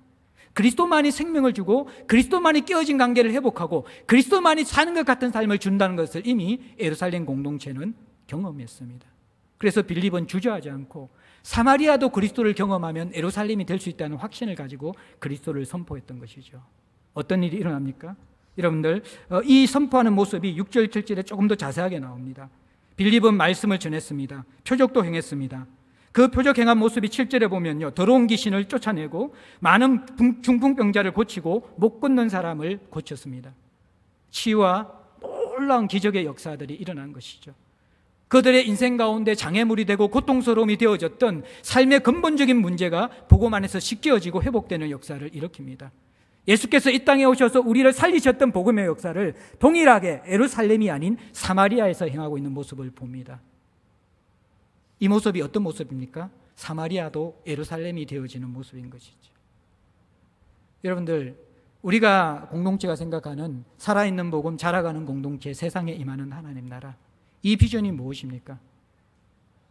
그리스도만이 생명을 주고 그리스도만이 깨어진 관계를 회복하고 그리스도만이 사는 것 같은 삶을 준다는 것을 이미 예루살렘 공동체는 경험했습니다. 그래서 빌립은 주저하지 않고 사마리아도 그리스도를 경험하면 예루살렘이 될 수 있다는 확신을 가지고 그리스도를 선포했던 것이죠. 어떤 일이 일어납니까? 여러분들, 이 선포하는 모습이 6절, 7절에 조금 더 자세하게 나옵니다. 빌립은 말씀을 전했습니다. 표적도 행했습니다. 그 표적 행한 모습이 7절에 보면요, 더러운 귀신을 쫓아내고 많은 중풍병자를 고치고 못 걷는 사람을 고쳤습니다. 치유와 놀라운 기적의 역사들이 일어난 것이죠. 그들의 인생 가운데 장애물이 되고 고통스러움이 되어졌던 삶의 근본적인 문제가 복음 안에서 씻겨지고 회복되는 역사를 일으킵니다. 예수께서 이 땅에 오셔서 우리를 살리셨던 복음의 역사를 동일하게 예루살렘이 아닌 사마리아에서 행하고 있는 모습을 봅니다. 이 모습이 어떤 모습입니까? 사마리아도 예루살렘이 되어지는 모습인 것이죠. 여러분들, 우리가 공동체가 생각하는 살아있는 복음, 자라가는 공동체, 세상에 임하는 하나님 나라, 이 비전이 무엇입니까?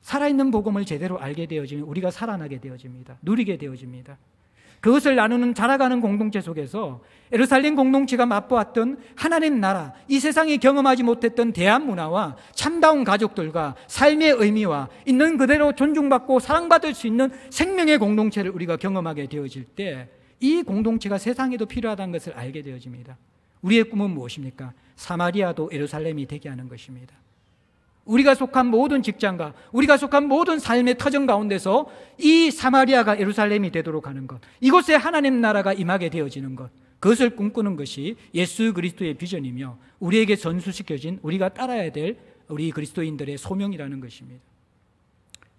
살아있는 복음을 제대로 알게 되어지면 우리가 살아나게 되어집니다. 누리게 되어집니다. 그것을 나누는 자라가는 공동체 속에서 예루살렘 공동체가 맛보았던 하나님 나라, 이 세상이 경험하지 못했던 대한 문화와 참다운 가족들과 삶의 의미와 있는 그대로 존중받고 사랑받을 수 있는 생명의 공동체를 우리가 경험하게 되어질 때 이 공동체가 세상에도 필요하다는 것을 알게 되어집니다. 우리의 꿈은 무엇입니까? 사마리아도 예루살렘이 되게 하는 것입니다. 우리가 속한 모든 직장과 우리가 속한 모든 삶의 터전 가운데서 이 사마리아가 예루살렘이 되도록 하는 것, 이곳에 하나님 나라가 임하게 되어지는 것, 그것을 꿈꾸는 것이 예수 그리스도의 비전이며 우리에게 전수시켜진 우리가 따라야 될 우리 그리스도인들의 소명이라는 것입니다.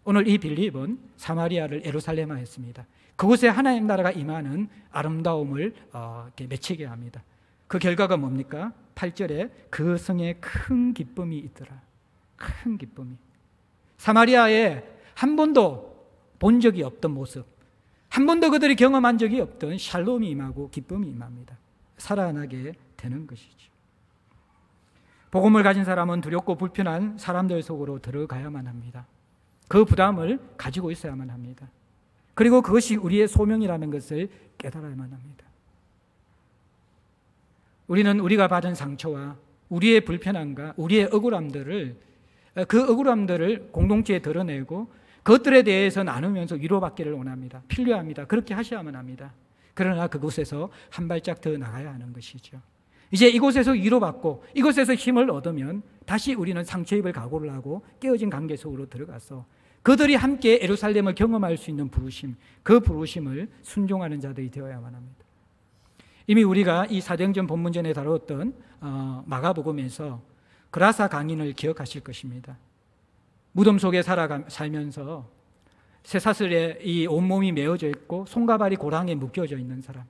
오늘 이 빌립은 사마리아를 예루살렘화했습니다. 그곳에 하나님 나라가 임하는 아름다움을 이렇게 맺히게 합니다. 그 결과가 뭡니까? 8절에 그 성에 큰 기쁨이 있더라. 큰 기쁨이. 사마리아에 한 번도 본 적이 없던 모습, 한 번도 그들이 경험한 적이 없던 샬롬이 임하고 기쁨이 임합니다. 살아나게 되는 것이죠. 복음을 가진 사람은 두렵고 불편한 사람들 속으로 들어가야만 합니다. 그 부담을 가지고 있어야만 합니다. 그리고 그것이 우리의 소명이라는 것을 깨달아야만 합니다. 우리는 우리가 받은 상처와 우리의 불편함과 우리의 억울함들을 공동체에 드러내고 그것들에 대해서 나누면서 위로받기를 원합니다. 필요합니다. 그렇게 하셔야만 합니다. 그러나 그곳에서 한 발짝 더 나가야 하는 것이죠. 이제 이곳에서 위로받고 이곳에서 힘을 얻으면 다시 우리는 상처 입을 각오를 하고 깨어진 관계 속으로 들어가서 그들이 함께 예루살렘을 경험할 수 있는 부르심, 그 부르심을 순종하는 자들이 되어야만 합니다. 이미 우리가 이 사도행전 본문전에 다루었던 마가복음에서 그라사 강인을 기억하실 것입니다. 무덤 속에 살면서 쇠사슬에 이 온몸이 메어져 있고 손과 발이 고랑에 묶여져 있는 사람,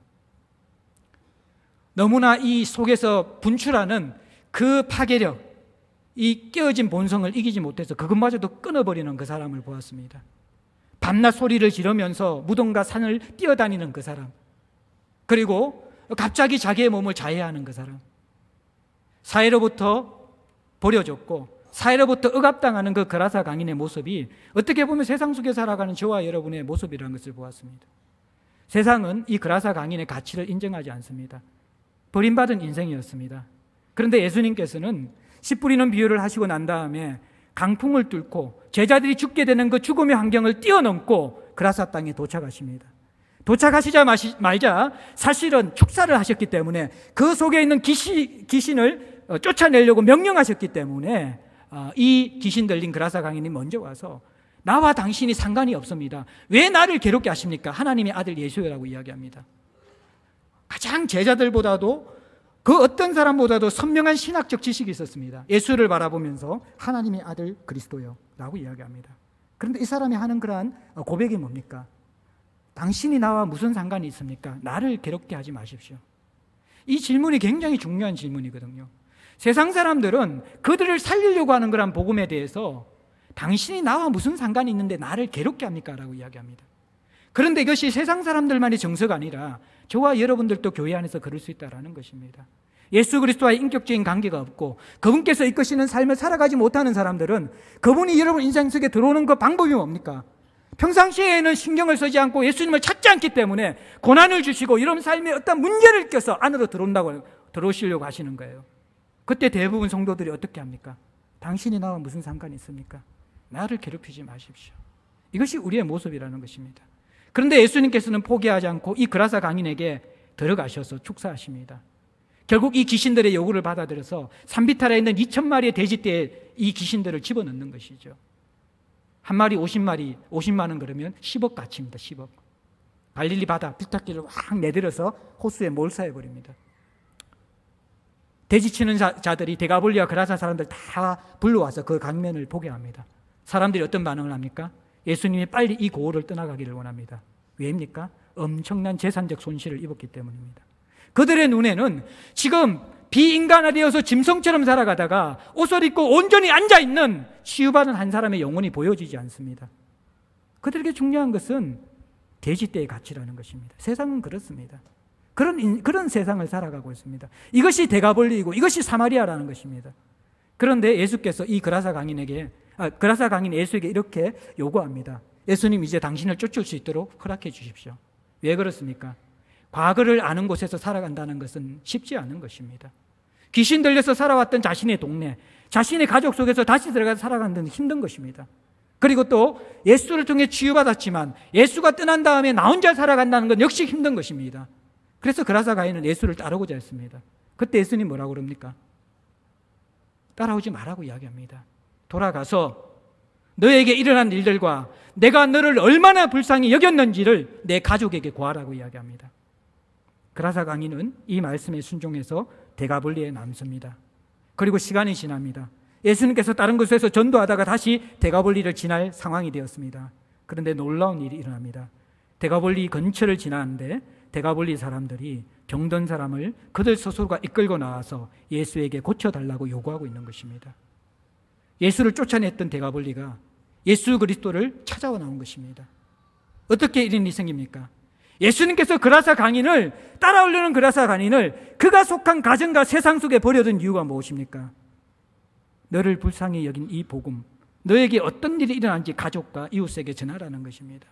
너무나 이 속에서 분출하는 그 파괴력, 이 깨어진 본성을 이기지 못해서 그것마저도 끊어버리는 그 사람을 보았습니다. 밤낮 소리를 지르면서 무덤과 산을 뛰어다니는 그 사람, 그리고 갑자기 자기의 몸을 자해하는 그 사람, 사회로부터 버려졌고 사회로부터 억압당하는 그 그라사 강인의 모습이 어떻게 보면 세상 속에 살아가는 저와 여러분의 모습이라는 것을 보았습니다. 세상은 이 그라사 강인의 가치를 인정하지 않습니다. 버림받은 인생이었습니다. 그런데 예수님께서는 씨 뿌리는 비유를 하시고 난 다음에 강풍을 뚫고 제자들이 죽게 되는 그 죽음의 환경을 뛰어넘고 그라사 땅에 도착하십니다. 도착하시자마자 사실은 축사를 하셨기 때문에 그 속에 있는 귀신을 쫓아내려고 명령하셨기 때문에 이 귀신 들린 그라사 강인이 먼저 와서 나와 당신이 상관이 없습니다. 왜 나를 괴롭게 하십니까? 하나님의 아들 예수라고 이야기합니다. 가장 제자들보다도 그 어떤 사람보다도 선명한 신학적 지식이 있었습니다. 예수를 바라보면서 하나님의 아들 그리스도요 라고 이야기합니다. 그런데 이 사람이 하는 그러한 고백이 뭡니까? 당신이 나와 무슨 상관이 있습니까? 나를 괴롭게 하지 마십시오. 이 질문이 굉장히 중요한 질문이거든요. 세상 사람들은 그들을 살리려고 하는 그런 복음에 대해서 당신이 나와 무슨 상관이 있는데 나를 괴롭게 합니까? 라고 이야기합니다. 그런데 이것이 세상 사람들만의 정서가 아니라 저와 여러분들도 교회 안에서 그럴 수 있다는 것입니다. 예수 그리스도와의 인격적인 관계가 없고 그분께서 이끄시는 삶을 살아가지 못하는 사람들은 그분이 여러분 인생 속에 들어오는 그 방법이 뭡니까? 평상시에는 신경을 쓰지 않고 예수님을 찾지 않기 때문에 고난을 주시고 이런 삶에 어떤 문제를 껴서 안으로 들어오시려고 하시는 거예요. 그때 대부분 성도들이 어떻게 합니까? 당신이 나와 무슨 상관이 있습니까? 나를 괴롭히지 마십시오. 이것이 우리의 모습이라는 것입니다. 그런데 예수님께서는 포기하지 않고 이 그라사 강인에게 들어가셔서 축사하십니다. 결국 이 귀신들의 요구를 받아들여서 산비탈에 있는 2,000마리의 돼지떼에 이 귀신들을 집어넣는 것이죠. 한 마리 50만 원 그러면 10억 가치입니다. 10억. 갈릴리 바다 비탈길을 확 내들여서 호수에 몰사해버립니다. 돼지 치는 자들이 데가볼리와 그라사 사람들 다 불러와서 그 강면을 보게 합니다. 사람들이 어떤 반응을 합니까? 예수님이 빨리 이 고을을 떠나가기를 원합니다. 왜입니까? 엄청난 재산적 손실을 입었기 때문입니다. 그들의 눈에는 지금 비인간화되어서 짐승처럼 살아가다가 옷을 입고 온전히 앉아있는 치유받은 한 사람의 영혼이 보여지지 않습니다. 그들에게 중요한 것은 돼지떼의 가치라는 것입니다. 세상은 그렇습니다. 그런 세상을 살아가고 있습니다. 이것이 데가볼리이고 이것이 사마리아라는 것입니다. 그런데 예수께서 이 그라사 강인 예수에게 이렇게 요구합니다. 예수님, 이제 당신을 쫓을 수 있도록 허락해 주십시오. 왜 그렇습니까? 과거를 아는 곳에서 살아간다는 것은 쉽지 않은 것입니다. 귀신 들려서 살아왔던 자신의 동네, 자신의 가족 속에서 다시 들어가서 살아가는 데는 힘든 것입니다. 그리고 또 예수를 통해 치유받았지만 예수가 떠난 다음에 나 혼자 살아간다는 건 역시 힘든 것입니다. 그래서 그라사 가인은 예수를 따르고자 했습니다. 그때 예수님 뭐라고 그럽니까? 따라오지 말라고 이야기합니다. 돌아가서 너에게 일어난 일들과 내가 너를 얼마나 불쌍히 여겼는지를 내 가족에게 고하라고 이야기합니다. 그라사 강인은 이 말씀에 순종해서 데가볼리에 남습니다. 그리고 시간이 지납니다. 예수님께서 다른 곳에서 전도하다가 다시 데가볼리를 지날 상황이 되었습니다. 그런데 놀라운 일이 일어납니다. 데가볼리 근처를 지나는데 데가볼리 사람들이 병든 사람을 그들 스스로가 이끌고 나와서 예수에게 고쳐달라고 요구하고 있는 것입니다. 예수를 쫓아냈던 데가볼리가 예수 그리스도를 찾아와 나온 것입니다. 어떻게 1인 2성입니까? 예수님께서 그라사 강인을 따라오려는 그라사 강인을 그가 속한 가정과 세상 속에 버려둔 이유가 무엇입니까? 너를 불쌍히 여긴 이 복음, 너에게 어떤 일이 일어난지 가족과 이웃에게 전하라는 것입니다.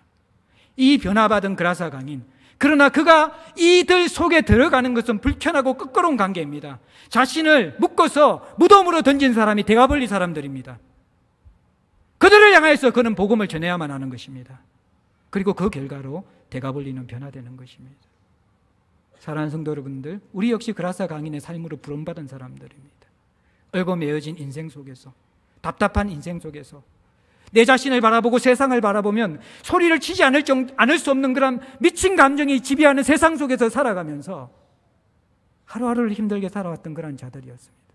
이 변화받은 그라사 강인, 그러나 그가 이들 속에 들어가는 것은 불편하고 끄끄러운 관계입니다. 자신을 묶어서 무덤으로 던진 사람이 데가벌리 사람들입니다. 그들을 향해서 그는 복음을 전해야만 하는 것입니다. 그리고 그 결과로 데가벌리는 변화되는 것입니다. 사랑하는 성도 여러분들, 우리 역시 그라사 강인의 삶으로 부름받은 사람들입니다. 얽어매어진 인생 속에서, 답답한 인생 속에서 내 자신을 바라보고 세상을 바라보면 소리를 치지 않을 수 없는 그런 미친 감정이 지배하는 세상 속에서 살아가면서 하루하루를 힘들게 살아왔던 그런 자들이었습니다.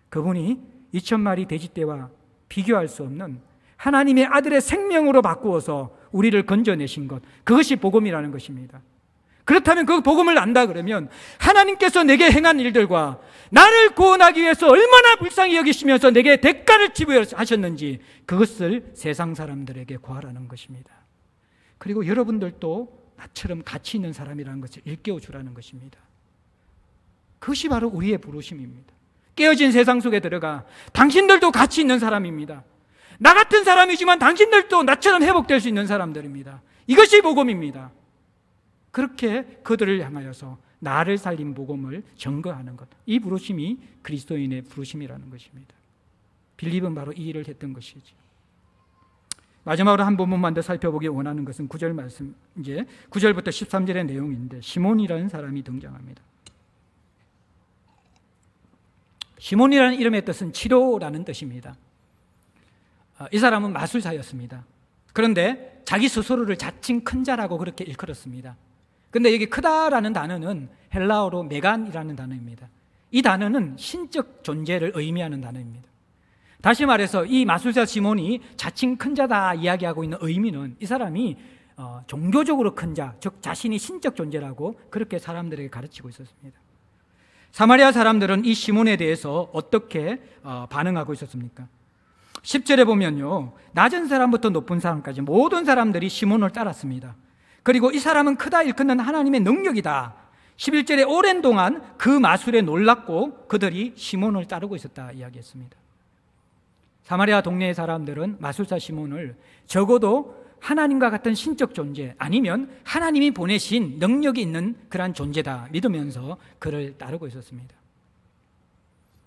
그분이 2000마리 돼지떼와 비교할 수 없는 하나님의 아들의 생명으로 바꾸어서 우리를 건져내신 것, 그것이 복음이라는 것입니다. 그렇다면 그 복음을 안다 그러면 하나님께서 내게 행한 일들과 나를 구원하기 위해서 얼마나 불쌍히 여기시면서 내게 대가를 지불하셨는지 그것을 세상 사람들에게 구하라는 것입니다. 그리고 여러분들도 나처럼 가치 있는 사람이라는 것을 일깨워 주라는 것입니다. 그것이 바로 우리의 부르심입니다. 깨어진 세상 속에 들어가 당신들도 가치 있는 사람입니다. 나 같은 사람이지만 당신들도 나처럼 회복될 수 있는 사람들입니다. 이것이 복음입니다. 그렇게 그들을 향하여서 나를 살린 복음을 전거하는 것, 이 부르심이 그리스도인의 부르심이라는 것입니다. 빌립은 바로 이 일을 했던 것이죠. 마지막으로 한 부분만 더 살펴보기 원하는 것은 9절 말씀, 이제 9절부터 13절의 내용인데 시몬이라는 사람이 등장합니다. 시몬이라는 이름의 뜻은 치료라는 뜻입니다. 이 사람은 마술사였습니다. 그런데 자기 스스로를 자칭 큰 자라고 그렇게 일컬었습니다. 근데 여기 크다라는 단어는 헬라어로 메간이라는 단어입니다. 이 단어는 신적 존재를 의미하는 단어입니다. 다시 말해서 이 마술사 시몬이 자칭 큰 자다 이야기하고 있는 의미는 이 사람이 종교적으로 큰 자, 즉 자신이 신적 존재라고 그렇게 사람들에게 가르치고 있었습니다. 사마리아 사람들은 이 시몬에 대해서 어떻게 반응하고 있었습니까? 10절에 보면요, 낮은 사람부터 높은 사람까지 모든 사람들이 시몬을 따랐습니다. 그리고 이 사람은 크다 일컫는 하나님의 능력이다. 11절에 오랜 동안 그 마술에 놀랐고 그들이 시몬을 따르고 있었다 이야기했습니다. 사마리아 동네의 사람들은 마술사 시몬을 적어도 하나님과 같은 신적 존재, 아니면 하나님이 보내신 능력이 있는 그러한 존재다 믿으면서 그를 따르고 있었습니다.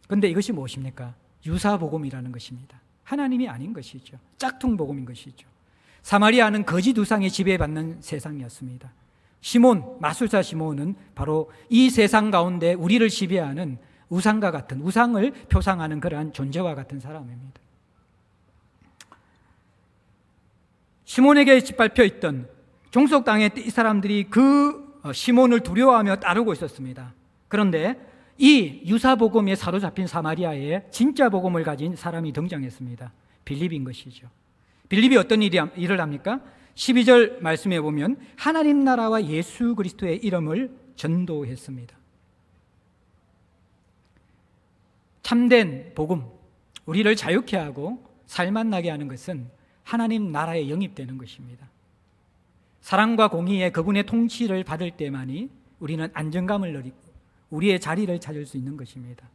그런데 이것이 무엇입니까? 유사복음이라는 것입니다. 하나님이 아닌 것이죠. 짝퉁복음인 것이죠. 사마리아는 거짓 우상에 지배받는 세상이었습니다. 시몬, 마술사 시몬은 바로 이 세상 가운데 우리를 지배하는 우상과 같은, 우상을 표상하는 그러한 존재와 같은 사람입니다. 시몬에게 짓밟혀 있던 종속 땅의 이 사람들이 그 시몬을 두려워하며 따르고 있었습니다. 그런데 이 유사복음에 사로잡힌 사마리아에 진짜 복음을 가진 사람이 등장했습니다. 빌립인 것이죠. 빌립이 어떤 일을 합니까? 12절 말씀에 보면 하나님 나라와 예수 그리스도의 이름을 전도했습니다. 참된 복음, 우리를 자유케 하고 살만나게 하는 것은 하나님 나라에 영입되는 것입니다. 사랑과 공의의 그분의 통치를 받을 때만이 우리는 안정감을 누리고 우리의 자리를 찾을 수 있는 것입니다.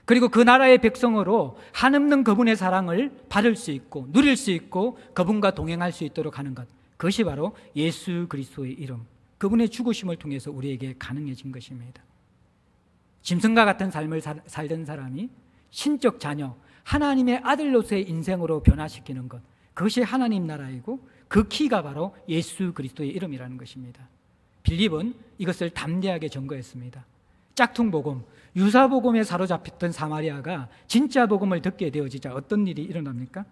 그리고 그 나라의 백성으로 한없는 그분의 사랑을 받을 수 있고 누릴 수 있고 그분과 동행할 수 있도록 하는 것, 그것이 바로 예수 그리스도의 이름, 그분의 죽으심을 통해서 우리에게 가능해진 것입니다. 짐승과 같은 삶을 살던 사람이 신적 자녀, 하나님의 아들로서의 인생으로 변화시키는 것, 그것이 하나님 나라이고 그 키가 바로 예수 그리스도의 이름이라는 것입니다. 빌립은 이것을 담대하게 전거했습니다. 짝퉁 복음, 유사 복음에 사로잡혔던 사마리아가 진짜 복음을 듣게 되어지자 어떤 일이 일어납니까?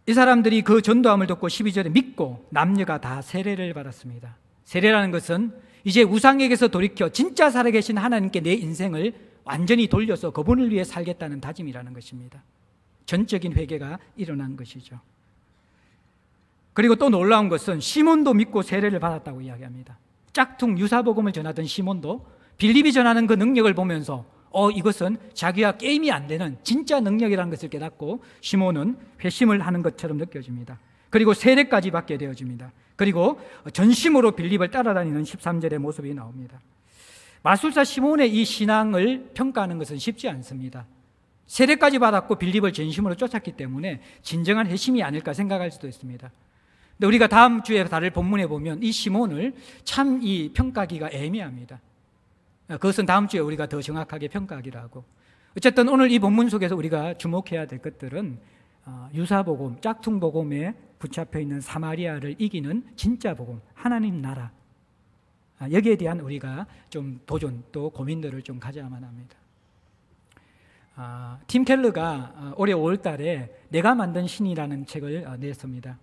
이 사람들이 그 전도함을 듣고 12절에 믿고 남녀가 다 세례를 받았습니다. 세례라는 것은 이제 우상에게서 돌이켜 진짜 살아계신 하나님께 내 인생을 완전히 돌려서 그분을 위해 살겠다는 다짐이라는 것입니다. 전적인 회개가 일어난 것이죠. 그리고 또 놀라운 것은 시몬도 믿고 세례를 받았다고 이야기합니다. 짝퉁 유사복음을 전하던 시몬도 빌립이 전하는 그 능력을 보면서 이것은 자기와 게임이 안 되는 진짜 능력이라는 것을 깨닫고 시몬은 회심을 하는 것처럼 느껴집니다. 그리고 세례까지 받게 되어집니다. 그리고 전심으로 빌립을 따라다니는 13절의 모습이 나옵니다. 마술사 시몬의 이 신앙을 평가하는 것은 쉽지 않습니다. 세례까지 받았고 빌립을 전심으로 쫓았기 때문에 진정한 회심이 아닐까 생각할 수도 있습니다. 근데 우리가 다음 주에 다룰 본문에 보면 이 시몬을 참 이 평가하기가 애매합니다. 그것은 다음 주에 우리가 더 정확하게 평가하기로 하고, 어쨌든 오늘 이 본문 속에서 우리가 주목해야 될 것들은 유사복음, 짝퉁복음에 붙잡혀 있는 사마리아를 이기는 진짜 복음, 하나님 나라, 여기에 대한 우리가 좀 도전 또 고민들을 좀 가져야만 합니다. 팀 켈러가 올해 5월 달에 내가 만든 신이라는 책을 냈습니다.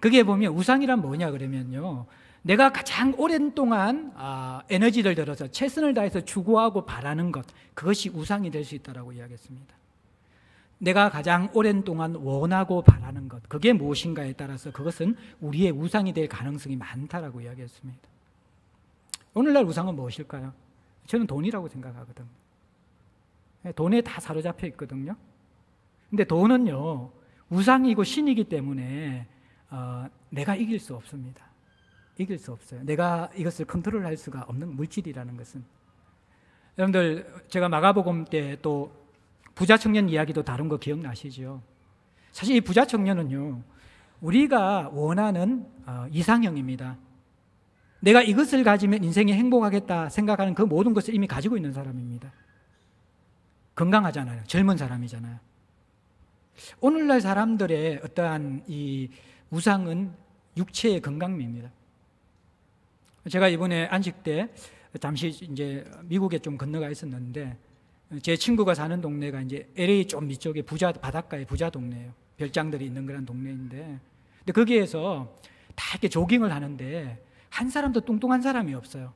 거기에 보면 우상이란 뭐냐 그러면요, 내가 가장 오랜 동안 에너지를 들여서 최선을 다해서 추구하고 바라는 것, 그것이 우상이 될 수 있다고 이야기했습니다. 내가 가장 오랜 동안 원하고 바라는 것, 그게 무엇인가에 따라서 그것은 우리의 우상이 될 가능성이 많다라고 이야기했습니다. 오늘날 우상은 무엇일까요? 저는 돈이라고 생각하거든요. 돈에 다 사로잡혀 있거든요. 근데 돈은요, 우상이고 신이기 때문에 내가 이길 수 없습니다. 이길 수 없어요. 내가 이것을 컨트롤할 수가 없는 물질이라는 것은. 여러분들, 제가 마가복음 때 또 부자 청년 이야기도 다룬 거 기억나시죠? 사실 이 부자 청년은요, 우리가 원하는 이상형입니다. 내가 이것을 가지면 인생이 행복하겠다 생각하는 그 모든 것을 이미 가지고 있는 사람입니다. 건강하잖아요. 젊은 사람이잖아요. 오늘날 사람들의 어떠한 이 우상은 육체의 건강미입니다. 제가 이번에 안식 때 잠시 이제 미국에 좀 건너가 있었는데, 제 친구가 사는 동네가 이제 LA 좀 위쪽에 바닷가의 부자 동네예요. 별장들이 있는 그런 동네인데, 근데 거기에서 다 이렇게 조깅을 하는데 한 사람도 뚱뚱한 사람이 없어요.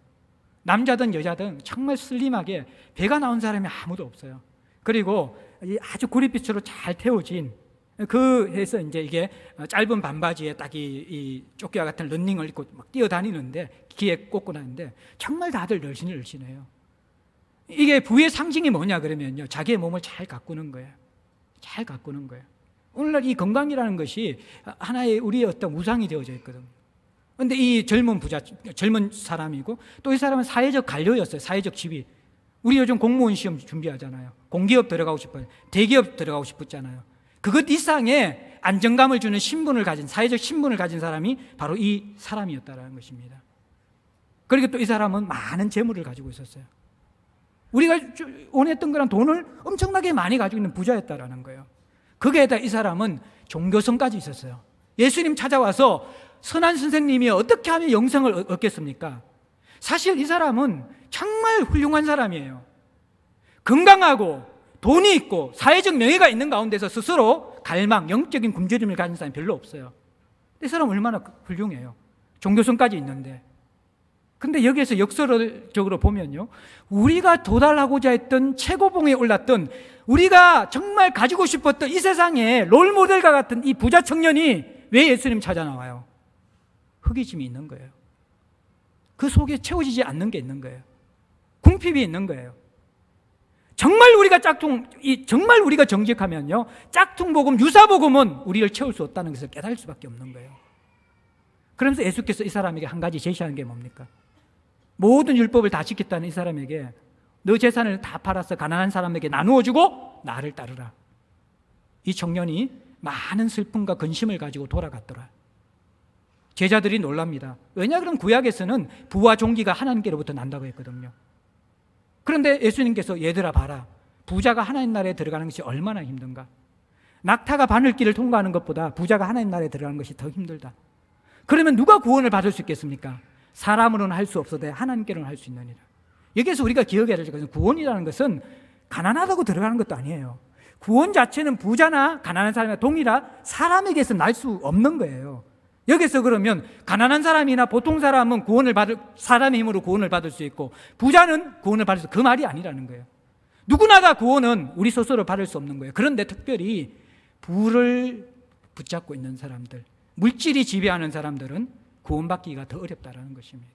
남자든 여자든 정말 슬림하게 배가 나온 사람이 아무도 없어요. 그리고 아주 구릿빛으로 잘 태워진 해서 이제 이게 짧은 반바지에 딱 이 조끼와 같은 런닝을 입고 막 뛰어다니는데, 귀에 꽂고 다니는데 정말 다들 늘씬해요. 이게 부의 상징이 뭐냐 그러면요, 자기의 몸을 잘 가꾸는 거예요. 잘 가꾸는 거예요. 오늘날 이 건강이라는 것이 하나의 우리의 어떤 우상이 되어져 있거든요. 그런데 이 젊은 사람이고, 또 이 사람은 사회적 관료였어요. 사회적 지위. 우리 요즘 공무원 시험 준비하잖아요. 공기업 들어가고 싶어요. 대기업 들어가고 싶었잖아요. 그것 이상의 안정감을 주는 신분을 가진, 사회적 신분을 가진 사람이 바로 이 사람이었다는 것입니다. 그리고 또 이 사람은 많은 재물을 가지고 있었어요. 우리가 원했던 거랑 돈을 엄청나게 많이 가지고 있는 부자였다라는 거예요. 거기에다 이 사람은 종교성까지 있었어요. 예수님 찾아와서 선한 선생님이 어떻게 하면 영생을 얻겠습니까? 사실 이 사람은 정말 훌륭한 사람이에요. 건강하고 돈이 있고 사회적 명예가 있는 가운데서 스스로 갈망, 영적인 굶주림을 가진 사람이 별로 없어요. 이 사람은 얼마나 훌륭해요. 종교성까지 있는데. 근데 여기에서 역설적으로 보면요, 우리가 도달하고자 했던 최고봉에 올랐던, 우리가 정말 가지고 싶었던 이 세상의 롤모델과 같은 이 부자 청년이 왜 예수님 찾아 나와요? 허기짐이 있는 거예요. 그 속에 채워지지 않는 게 있는 거예요. 궁핍이 있는 거예요. 정말 우리가 정직하면요, 짝퉁복음, 유사복음은 우리를 채울 수 없다는 것을 깨달을 수밖에 없는 거예요. 그러면서 예수께서 이 사람에게 한 가지 제시하는 게 뭡니까? 모든 율법을 다 지켰다는 이 사람에게 너 재산을 다 팔아서 가난한 사람에게 나누어주고 나를 따르라. 이 청년이 많은 슬픔과 근심을 가지고 돌아갔더라. 제자들이 놀랍니다. 왜냐 그러면 구약에서는 부와 종기가 하나님께로부터 난다고 했거든요. 그런데 예수님께서 얘들아 봐라, 부자가 하나님 나라에 들어가는 것이 얼마나 힘든가. 낙타가 바늘길을 통과하는 것보다 부자가 하나님 나라에 들어가는 것이 더 힘들다. 그러면 누가 구원을 받을 수 있겠습니까? 사람으로는 할 수 없어도 하나님께로는 할 수 있느니라. 여기에서 우리가 기억해야 될 것은, 구원이라는 것은 가난하다고 들어가는 것도 아니에요. 구원 자체는 부자나 가난한 사람이나 동일한 사람에게서 날 수 없는 거예요. 여기서 그러면 가난한 사람이나 보통 사람은 사람의 힘으로 구원을 받을 수 있고, 부자는 구원을 받을 수 있고, 그 말이 아니라는 거예요. 누구나 다 구원은 우리 스스로 받을 수 없는 거예요. 그런데 특별히 부를 붙잡고 있는 사람들, 물질이 지배하는 사람들은 구원받기가 더 어렵다는 것입니다.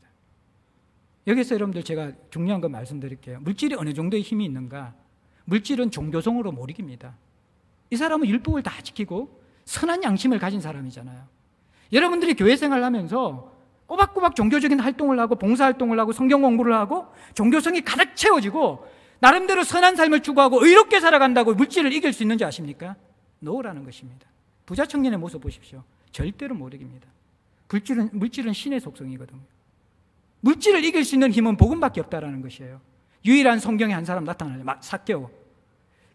여기서 여러분들 제가 중요한 거 말씀드릴게요. 물질이 어느 정도의 힘이 있는가? 물질은 종교성으로 못 이깁니다. 이 사람은 율법을 다 지키고 선한 양심을 가진 사람이잖아요. 여러분들이 교회 생활하면서 꼬박꼬박 종교적인 활동을 하고 봉사활동을 하고 성경 공부를 하고 종교성이 가득 채워지고 나름대로 선한 삶을 추구하고 의롭게 살아간다고 물질을 이길 수 있는지 아십니까? 노라는 것입니다. 부자 청년의 모습 보십시오. 절대로 못 이깁니다. 물질은 신의 속성이거든요. 물질을 이길 수 있는 힘은 복음밖에 없다라는 것이에요. 유일한 성경에 한 사람 나타나요. 삭개오.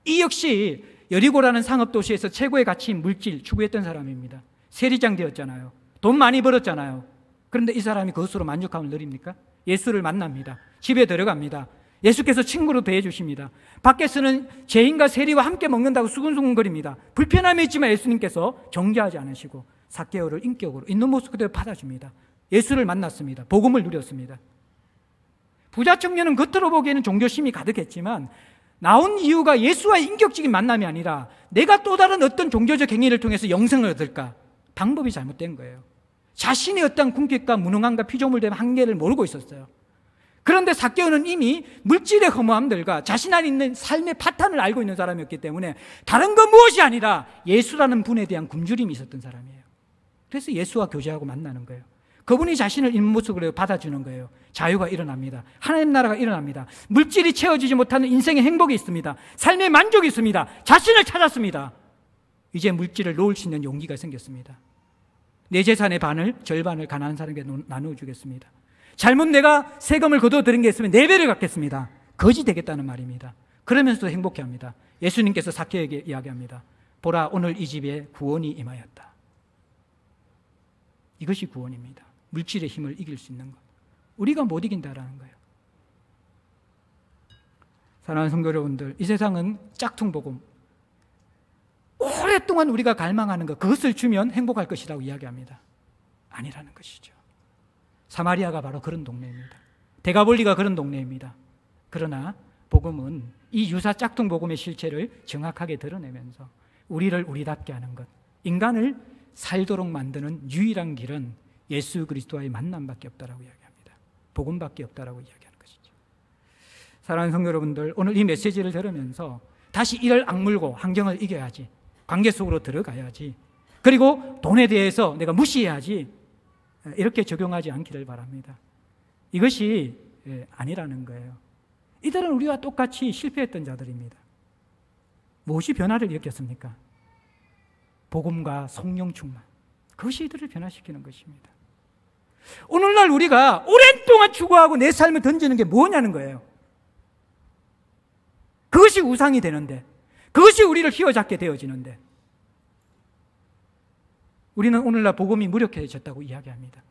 이 역시 여리고라는 상업도시에서 최고의 가치인 물질 추구했던 사람입니다. 세리장 되었잖아요. 돈 많이 벌었잖아요. 그런데 이 사람이 그것으로 만족함을 누립니까? 예수를 만납니다. 집에 들어갑니다. 예수께서 친구로 대해주십니다. 밖에서는 죄인과 세리와 함께 먹는다고 수근수근거립니다. 불편함이 있지만 예수님께서 정죄하지 않으시고 삭개오를 인격으로 있는 모습 그대로 받아줍니다. 예수를 만났습니다. 복음을 누렸습니다. 부자 청년은 겉으로 보기에는 종교심이 가득했지만 나온 이유가 예수와의 인격적인 만남이 아니라 내가 또 다른 어떤 종교적 행위를 통해서 영생을 얻을까? 방법이 잘못된 거예요. 자신의 어떤 궁핍과 무능함과 피조물된 한계를 모르고 있었어요. 그런데 삭개오는 이미 물질의 허무함들과 자신 안에 있는 삶의 파탄을 알고 있는 사람이었기 때문에 다른 건 무엇이 아니라 예수라는 분에 대한 굶주림이 있었던 사람이에요. 그래서 예수와 교제하고 만나는 거예요. 그분이 자신을 있는 모습으로 받아주는 거예요. 자유가 일어납니다. 하나님 나라가 일어납니다. 물질이 채워지지 못하는 인생의 행복이 있습니다. 삶의 만족이 있습니다. 자신을 찾았습니다. 이제 물질을 놓을 수 있는 용기가 생겼습니다. 내 재산의 절반을 가난한 사람에게 나누어 주겠습니다. 잘못 내가 세금을 거둬들인 게 있으면 4배를 갚겠습니다. 거지 되겠다는 말입니다. 그러면서도 행복해합니다. 예수님께서 삭개오에게 이야기합니다. 보라, 오늘 이 집에 구원이 임하였다. 이것이 구원입니다. 물질의 힘을 이길 수 있는 것. 우리가 못 이긴다라는 거예요. 사랑하는 성도 여러분들, 이 세상은 짝퉁복음, 오랫동안 우리가 갈망하는 것, 그것을 주면 행복할 것이라고 이야기합니다. 아니라는 것이죠. 사마리아가 바로 그런 동네입니다. 데가볼리가 그런 동네입니다. 그러나 복음은 이 유사 짝퉁복음의 실체를 정확하게 드러내면서 우리를 우리답게 하는 것, 인간을 살도록 만드는 유일한 길은 예수 그리스도와의 만남밖에 없다라고 이야기합니다. 복음밖에 없다라고 이야기하는 것이죠. 사랑하는 성도 여러분들, 오늘 이 메시지를 들으면서 다시 이를 악물고 환경을 이겨야지, 관계 속으로 들어가야지, 그리고 돈에 대해서 내가 무시해야지, 이렇게 적용하지 않기를 바랍니다. 이것이 아니라는 거예요. 이들은 우리와 똑같이 실패했던 자들입니다. 무엇이 변화를 일으켰습니까? 복음과 성령 충만. 그것이 이들을 변화시키는 것입니다. 오늘날 우리가 오랜 동안 추구하고 내 삶을 던지는 게 뭐냐는 거예요. 그것이 우상이 되는데, 그것이 우리를 휘어잡게 되어지는데, 우리는 오늘날 복음이 무력해졌다고 이야기합니다.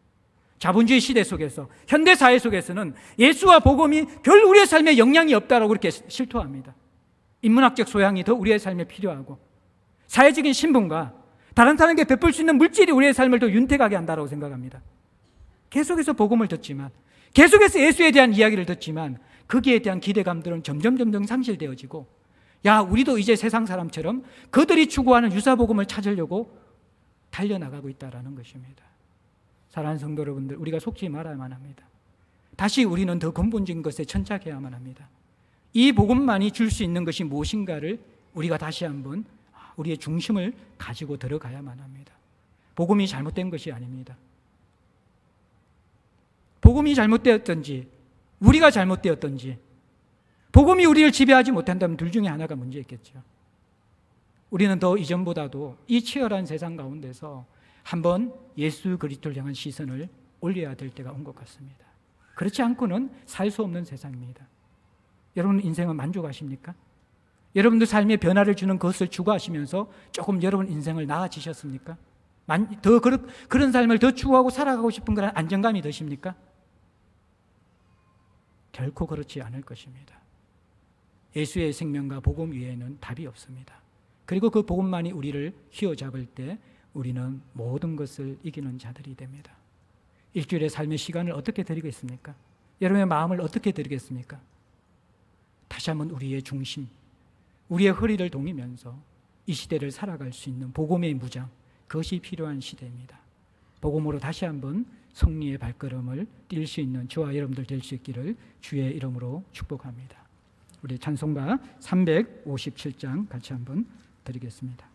자본주의 시대 속에서, 현대사회 속에서는 예수와 복음이 별 우리의 삶에 영향이 없다고 그렇게 실토합니다. 인문학적 소양이 더 우리의 삶에 필요하고, 사회적인 신분과 다른 사람에게 베풀 수 있는 물질이 우리의 삶을 더 윤택하게 한다고 생각합니다. 계속해서 복음을 듣지만, 계속해서 예수에 대한 이야기를 듣지만 거기에 대한 기대감들은 점점 상실되어지고, 야, 우리도 이제 세상 사람처럼 그들이 추구하는 유사복음을 찾으려고 달려나가고 있다는 것입니다. 사랑하는 성도 여러분들, 우리가 속지 말아야만 합니다. 다시 우리는 더 근본적인 것에 천착해야만 합니다. 이 복음만이 줄 수 있는 것이 무엇인가를 우리가 다시 한번 우리의 중심을 가지고 들어가야만 합니다. 복음이 잘못된 것이 아닙니다. 복음이 잘못되었든지 우리가 잘못되었든지, 복음이 우리를 지배하지 못한다면 둘 중에 하나가 문제였겠죠. 우리는 더 이전보다도 이 치열한 세상 가운데서 한번 예수 그리스도를 향한 시선을 올려야 될 때가 온 것 같습니다. 그렇지 않고는 살 수 없는 세상입니다. 여러분 인생은 만족하십니까? 여러분들 삶에 변화를 주는 것을 추구하시면서 조금 여러분 인생을 나아지셨습니까? 더 그런 삶을 더 추구하고 살아가고 싶은 그런 안정감이 드십니까? 결코 그렇지 않을 것입니다. 예수의 생명과 복음 위에는 답이 없습니다. 그리고 그 복음만이 우리를 휘어잡을 때 우리는 모든 것을 이기는 자들이 됩니다. 일주일의 삶의 시간을 어떻게 드리겠습니까? 여러분의 마음을 어떻게 드리겠습니까? 다시 한번 우리의 중심, 우리의 허리를 동이면서 이 시대를 살아갈 수 있는 복음의 무장, 그것이 필요한 시대입니다. 복음으로 다시 한번 승리의 발걸음을 뛸 수 있는 저와 여러분들 될 수 있기를 주의 이름으로 축복합니다. 우리 찬송가 357장 같이 한번 드리겠습니다.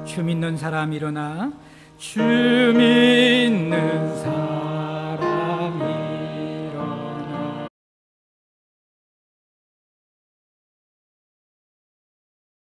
주 믿는 사람 일어나 주 믿는